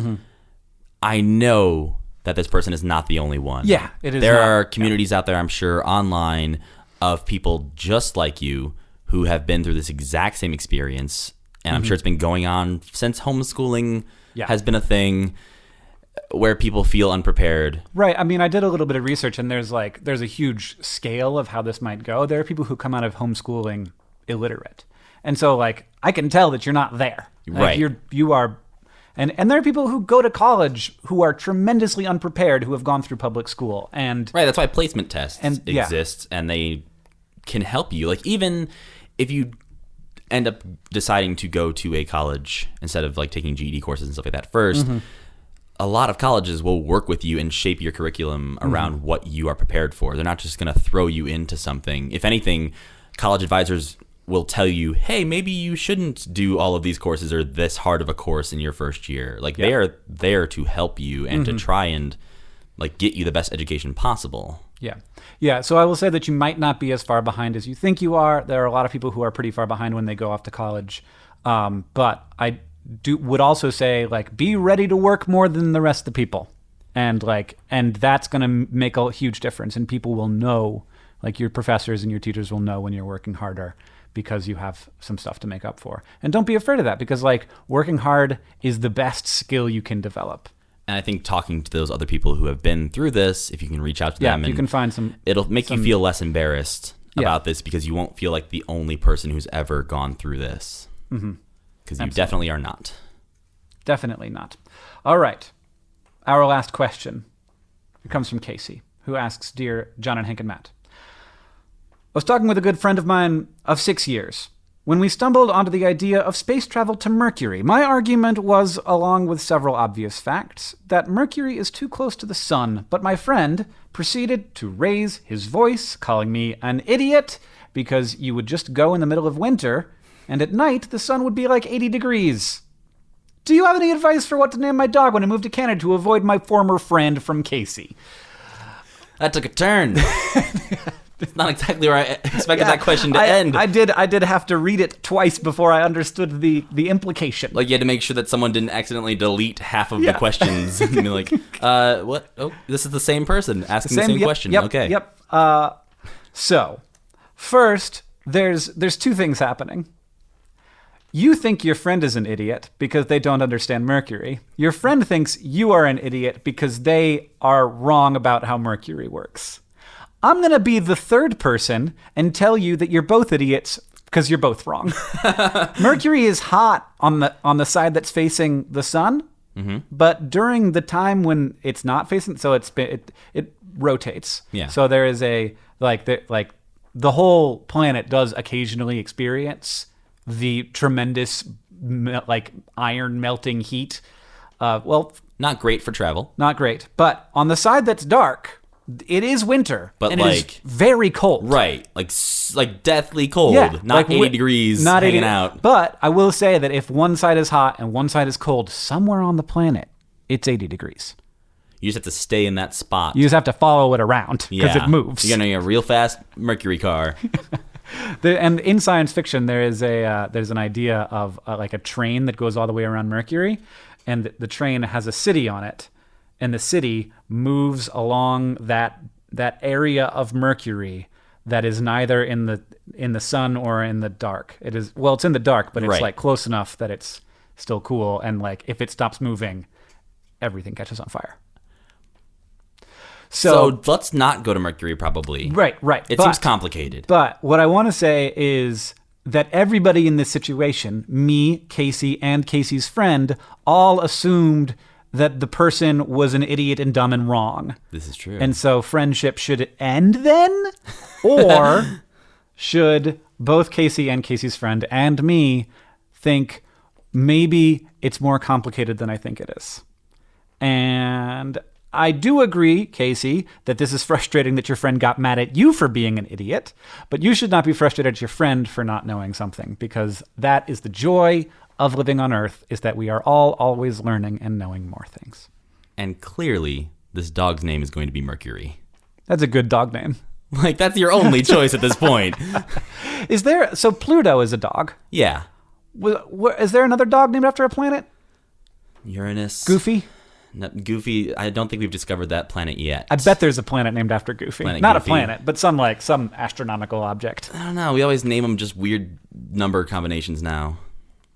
I know that this person is not the only one. Yeah, it is. There are communities out there, I'm sure, online of people just like you who have been through this exact same experience. And I'm sure it's been going on since homeschooling has been a thing, where people feel unprepared. Right. I mean, I did a little bit of research, and there's a huge scale of how this might go. There are people who come out of homeschooling illiterate. And so I can tell that you're not there. Right. You are. And there are people who go to college who are tremendously unprepared, who have gone through public school. And right. That's why placement tests exist, and they can help you. Even if you end up deciding to go to a college instead of taking GED courses and stuff like that first, a lot of colleges will work with you and shape your curriculum around what you are prepared for. They're not just going to throw you into something. If anything, college advisors will tell you, hey, maybe you shouldn't do all of these courses or this hard of a course in your first year. They are there to help you and to try and get you the best education possible. Yeah. Yeah. So I will say that you might not be as far behind as you think you are. There are a lot of people who are pretty far behind when they go off to college. But I would also say be ready to work more than the rest of the people. And that's going to make a huge difference, and people will know, like your professors and your teachers will know when you're working harder because you have some stuff to make up for. And don't be afraid of that, because like working hard is the best skill you can develop. And I think talking to those other people who have been through this, if you can reach out to them, you can find some. It'll make you feel less embarrassed about this, because you won't feel like the only person who's ever gone through this. Because you definitely are not. Definitely not. All right. Our last question. It comes from Casey, who asks, Dear John and Hank and Matt, I was talking with a good friend of mine of 6 years when we stumbled onto the idea of space travel to Mercury. My argument was, along with several obvious facts, that Mercury is too close to the sun, but my friend proceeded to raise his voice, calling me an idiot, because you would just go in the middle of winter, and at night the sun would be like 80 degrees. Do you have any advice for what to name my dog when I move to Canada to avoid my former friend from Casey? That took a turn. It's not exactly where I expected that question to end. I did have to read it twice before I understood the implication. Like you had to make sure that someone didn't accidentally delete half of the questions and be like, what? Oh, this is the same person asking the same question. Okay. Yep. So, first, there's two things happening. You think your friend is an idiot because they don't understand Mercury. Your friend thinks you are an idiot because they are wrong about how Mercury works. I'm going to be the third person and tell you that you're both idiots because you're both wrong. Mercury is hot on the side that's facing the sun, but during the time when it's not facing, so it rotates. Yeah. So there is the whole planet does occasionally experience the tremendous iron melting heat. Not great for travel. Not great. But on the side that's dark, it is winter, but and it is very cold. Right, like deathly cold. Yeah, not 80 degrees, not hanging out. But I will say that if one side is hot and one side is cold, somewhere on the planet, it's 80 degrees. You just have to stay in that spot. You just have to follow it around because it moves. You're gonna get a real fast Mercury car. And in science fiction, there's an idea of like a train that goes all the way around Mercury, and the train has a city on it, and the city moves along that area of Mercury that is neither in the sun or in the dark. It's in the dark, but it's like close enough that it's still cool, and like if it stops moving, everything catches on fire. So let's not go to Mercury, probably. Right. It seems complicated. But what I want to say is that everybody in this situation, me, Casey, and Casey's friend, all assumed that the person was an idiot and dumb and wrong. This is true. And so friendship should end then? Or should both Casey and Casey's friend and me think maybe it's more complicated than I think it is? And I do agree, Casey, that this is frustrating that your friend got mad at you for being an idiot, but you should not be frustrated at your friend for not knowing something, because that is the joy of living on Earth, is that we are all always learning and knowing more things. And clearly, this dog's name is going to be Mercury. That's a good dog name. Like, that's your only choice at this point. So Pluto is a dog? Yeah. Is there another dog named after a planet? Uranus. Goofy? No, Goofy, I don't think we've discovered that planet yet. I bet there's a planet named after Goofy. Not Goofy. A planet, but some astronomical object. I don't know. We always name them just weird number combinations now.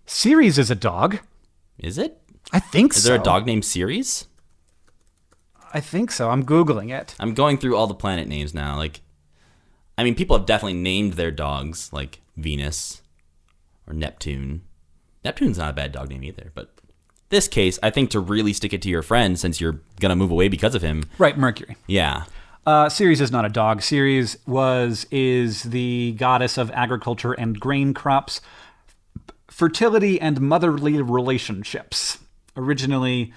Ceres is a dog. Is it? I think so. Is there a dog named Ceres? I think so. I'm Googling it. I'm going through all the planet names now. People have definitely named their dogs, like Venus or Neptune. Neptune's not a bad dog name either, but this case, I think to really stick it to your friend, since you're going to move away because of him. Right, Mercury. Yeah. Ceres is not a dog. Ceres is the goddess of agriculture and grain crops, fertility and motherly relationships. Originally,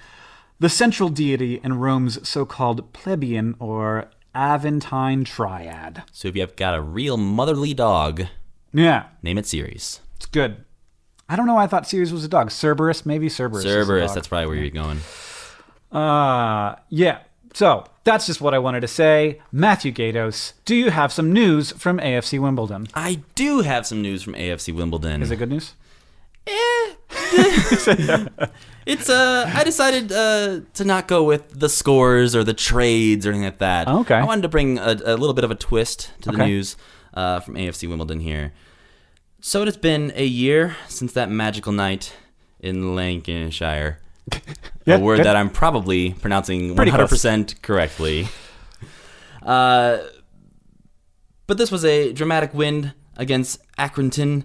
the central deity in Rome's so-called plebeian or Aventine triad. So if you've got a real motherly dog, name it Ceres. It's good. I don't know why I thought Ceres was a dog. Cerberus, maybe Cerberus. Cerberus, that's probably where you're going. Yeah. So that's just what I wanted to say. Matthew Gaydos, do you have some news from AFC Wimbledon? I do have some news from AFC Wimbledon. Is it good news? It's I decided to not go with the scores or the trades or anything like that. Okay. I wanted to bring a little bit of a twist to the Okay. news from AFC Wimbledon here. So it has been a year since that magical night in Lancashire. Yeah, a word good. that I'm probably pronouncing Pretty 100% correctly. But this was a dramatic win against Accrington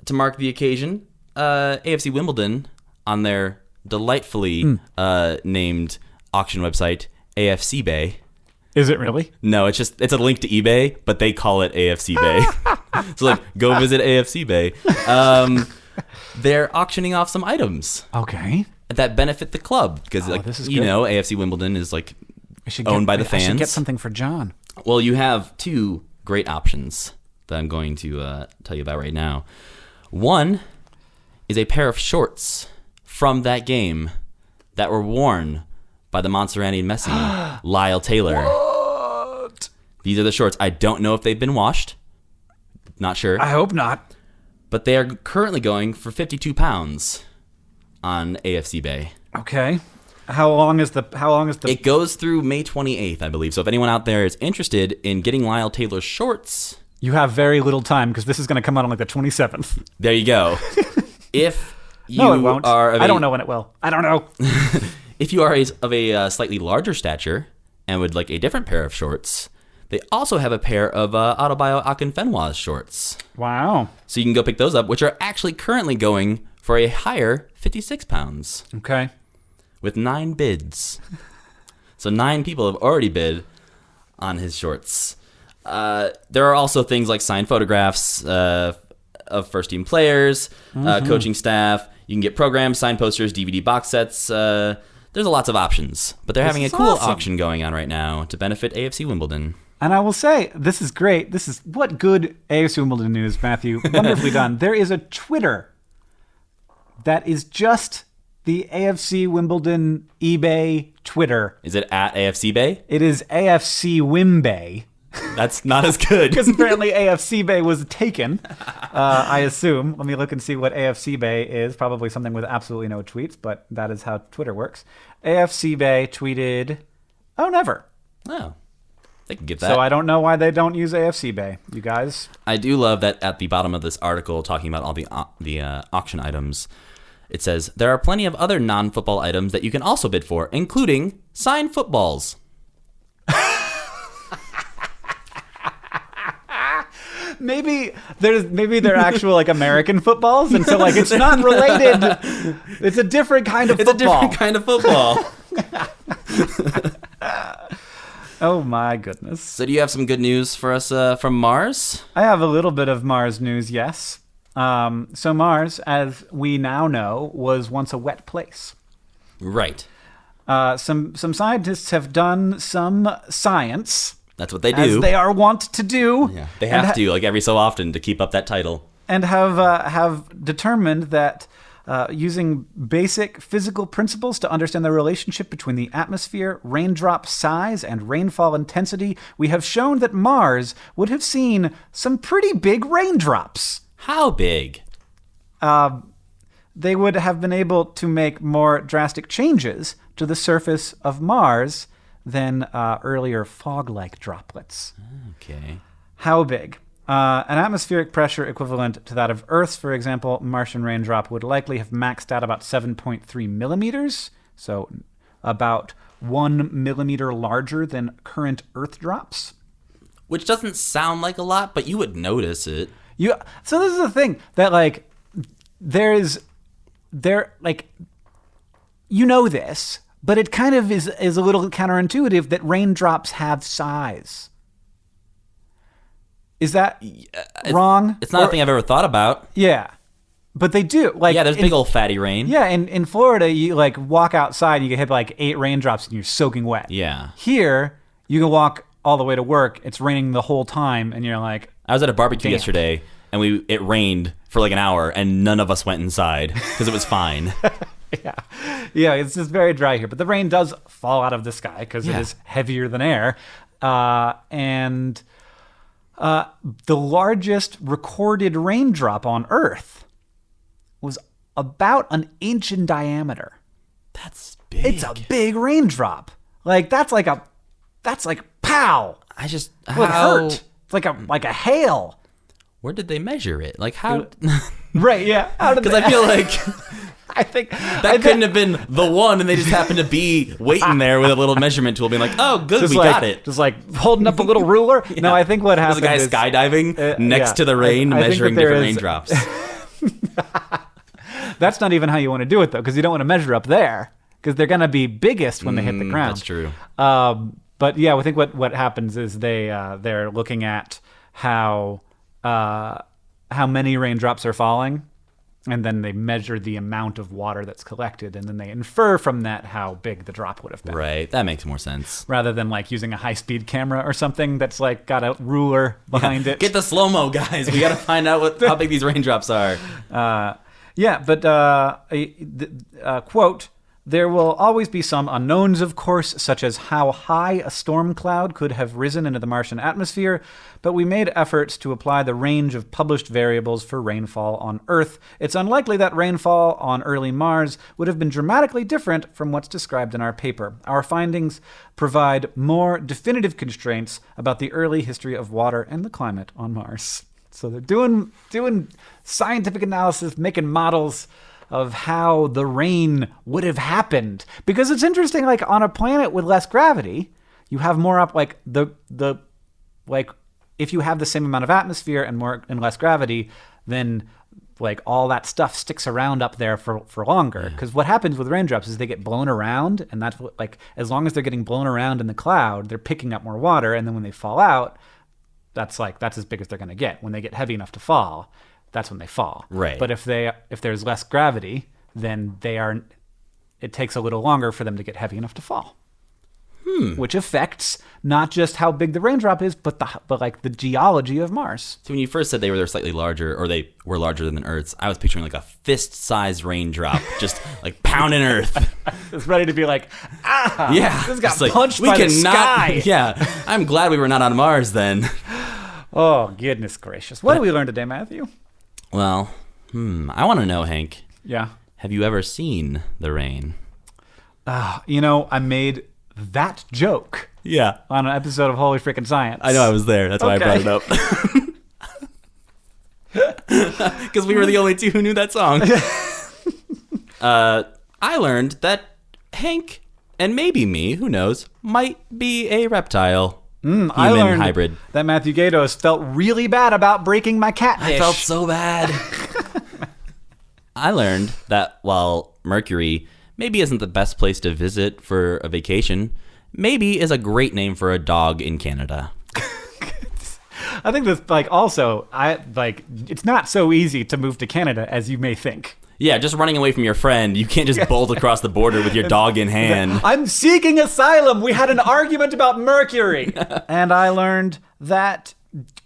to mark the occasion. AFC Wimbledon, on their delightfully named auction website, AFC Bay. Is it really? No, it's a link to eBay, but they call it AFC Bay. So like, go visit AFC Bay. They're auctioning off some items Okay. that benefit the club because, this is good. AFC Wimbledon is like I should owned by the I should fans. get something for John. Well, you have two great options that I'm going to tell you about right now. One is a pair of shorts from that game that were worn by the Montserrati and Messi, Lyle Taylor. What? These are the shorts. I don't know if they've been washed. Not sure. I hope not. But they are currently going for £52 on AFC Bay. Okay. How long is the It goes through May 28th, I believe. So if anyone out there is interested in getting Lyle Taylor's shorts, You have very little time because this is going to come out on like the 27th. there you go. If you No, it won't. are of I don't know when it will. I don't know. If you are of a slightly larger stature and would like a different pair of shorts, they also have a pair of Autobio Akinfenwa's shorts. Wow. So you can go pick those up, which are actually currently going for a higher £56 Okay. with 9 bids. So 9 people have already bid on his shorts. There are also things like signed photographs of first-team players, coaching staff. You can get programs, signed posters, DVD box sets. There's lots of options. But they're having a is cool awesome. auction going on right now to benefit AFC Wimbledon. And I will say, this is great. This is what good AFC Wimbledon news, Matthew. Wonderfully done. There is a Twitter that is just the AFC Wimbledon eBay Twitter. Is it at AFC Bay? It is AFC Wimbay. That's not as good. Because apparently AFC Bay was taken, I assume. Let me look and see what AFC Bay is. Probably something with absolutely no tweets, but that is how Twitter works. AFC Bay tweeted, oh, never. Oh, they can get that. So I don't know why they don't use AFC Bay, you guys. I do love that at the bottom of this article, talking about all the auction items, it says, there are plenty of other non-football items that you can also bid for, including signed footballs. Maybe they're actual like American footballs, and so like it's not related. It's a different kind of football. It's a different kind of football. Oh my goodness. So do you have some good news for us from Mars? I have a little bit of Mars news, yes. So Mars, as we now know, was once a wet place. Right. Some scientists have done some science. That's what they do. As they are wont to do. Yeah, they have to, like every so often, to keep up that title. And have determined that using basic physical principles to understand the relationship between the atmosphere, raindrop size, and rainfall intensity, we have shown that Mars would have seen some pretty big raindrops. How big? They would have been able to make more drastic changes to the surface of Mars than earlier fog-like droplets. Okay. How big? An atmospheric pressure equivalent to that of Earth's, for example, Martian raindrop would likely have maxed out about 7.3 millimeters, so about 1 millimeter larger than current Earth drops. Which doesn't sound like a lot, but you would notice it. So this is the thing that like you know this, but it kind of is a little counterintuitive that raindrops have size. Is that wrong? It's not a thing I've ever thought about. Yeah, but they do. Like, yeah, there's big old fatty rain. Yeah, in Florida, you like walk outside and you can hit like 8 raindrops and you're soaking wet. Yeah. Here, you can walk all the way to work. It's raining the whole time, and you're like, I was at a barbecue damn. yesterday, and it rained for like an hour, and none of us went inside because it was fine. Yeah, it's just very dry here. But the rain does fall out of the sky because it is heavier than air. And the largest recorded raindrop on Earth was about an inch in diameter. That's big. It's a big raindrop. Like that's like pow. I just It hurt. It's like a hail. Where did they measure it? Like how? Right? Yeah. Because I feel like I think that couldn't have been the one, and they just happened to be waiting there with a little measurement tool, being like, "Oh, good, we got it." Just like holding up a little ruler. Yeah. No, I think what happened is a guy skydiving next to the rain, measuring different raindrops. That's not even how you want to do it, though, because you don't want to measure up there, because they're going to be biggest when they hit the ground. That's true. But yeah, I think what happens is they're looking at how many raindrops are falling, and then they measure the amount of water that's collected, and then they infer from that how big the drop would have been. Right, that makes more sense. Rather than like using a high-speed camera or something that's like got a ruler behind it. Get the slow-mo, guys. We got to find out how big these raindrops are. Quote, there will always be some unknowns, of course, such as how high a storm cloud could have risen into the Martian atmosphere, but we made efforts to apply the range of published variables for rainfall on Earth. It's unlikely that rainfall on early Mars would have been dramatically different from what's described in our paper. Our findings provide more definitive constraints about the early history of water and the climate on Mars. So they're doing scientific analysis, making models of how the rain would have happened. Because it's interesting, like on a planet with less gravity, you have more up like if you have the same amount of atmosphere and less gravity, then like all that stuff sticks around up there for longer. Because what happens with raindrops is they get blown around, and that's what, like, as long as they're getting blown around in the cloud, they're picking up more water, and then when they fall out, that's as big as they're going to get. When they get heavy enough to fall, that's when they fall. Right. But if there's less gravity, then it takes a little longer for them to get heavy enough to fall. Which affects not just how big the raindrop is, but like the geology of Mars. So when you first said they were slightly larger, or they were larger than Earth's, I was picturing like a fist-sized raindrop, just like pounding Earth. It's ready to be like, yeah, this got punched by the sky. Yeah, I'm glad we were not on Mars then. Oh, goodness gracious. What did we learn today, Matthew? Well, I want to know, Hank. Yeah. Have you ever seen the rain? I made that joke. Yeah. On an episode of Holy Frickin' Science. I know, I was there. That's why I brought it up. Because we were the only two who knew that song. I learned that Hank, and maybe me, who knows, might be a reptile. I learned hybrid. That Matthew Gaydos felt really bad about breaking my catfish. I felt so bad. I learned that while Mercury maybe isn't the best place to visit for a vacation, maybe is a great name for a dog in Canada. I think that's it's not so easy to move to Canada as you may think. Yeah, just running away from your friend. You can't just bolt across the border with your dog in hand. I'm seeking asylum. We had an argument about Mercury. And I learned that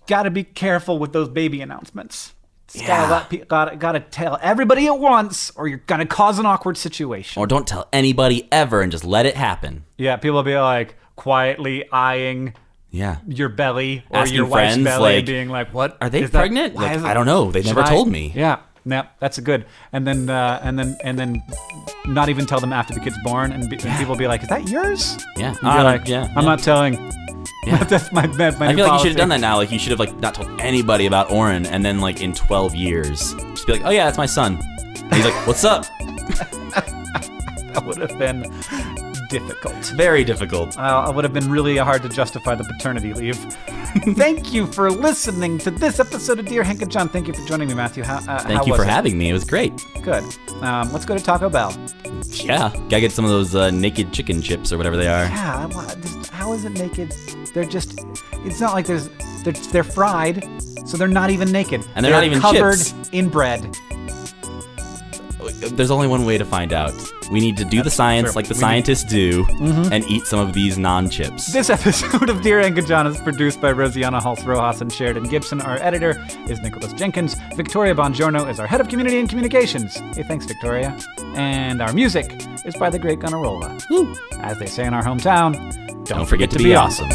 gotta be careful with those baby announcements. Gotta tell everybody at once, or you're gonna cause an awkward situation. Or don't tell anybody ever and just let it happen. Yeah, people will be like quietly eyeing your belly or asking your wife's friends, belly, like, being like, "What are they pregnant?" Like, I don't know. They never told me. Yeah. No, that's a good. And then not even tell them after the kid's born, and people will be like, "Is that yours?" Yeah. I'm not telling. Yeah. That's my I feel like you should have done that now. Like, you should have not told anybody about Oren, and then in 12 years, just be like, "Oh yeah, that's my son." And he's like, "What's up?" That would have been difficult. Very difficult. It would have been really hard to justify the paternity leave. Thank you for listening to this episode of Dear Hank and John. Thank you for joining me, Matthew. Thank you for having me. It was great. Good. Let's go to Taco Bell. Yeah. Gotta get some of those naked chicken chips or whatever they are. Yeah. How is it naked? They're just... It's not like they're fried, so they're not even naked. And they're not even covered chips. in bread. There's only one way to find out. We need to do the science like the scientists do and eat some of these non-chips. This episode of Dear Hank and John is produced by Rosianna Halse-Rojas and Sheridan Gibson. Our editor is Nicholas Jenkins. Victoria Bongiorno is our head of community and communications. Hey, thanks, Victoria. And our music is by the great Gunnarolla. As they say in our hometown, don't forget to be awesome.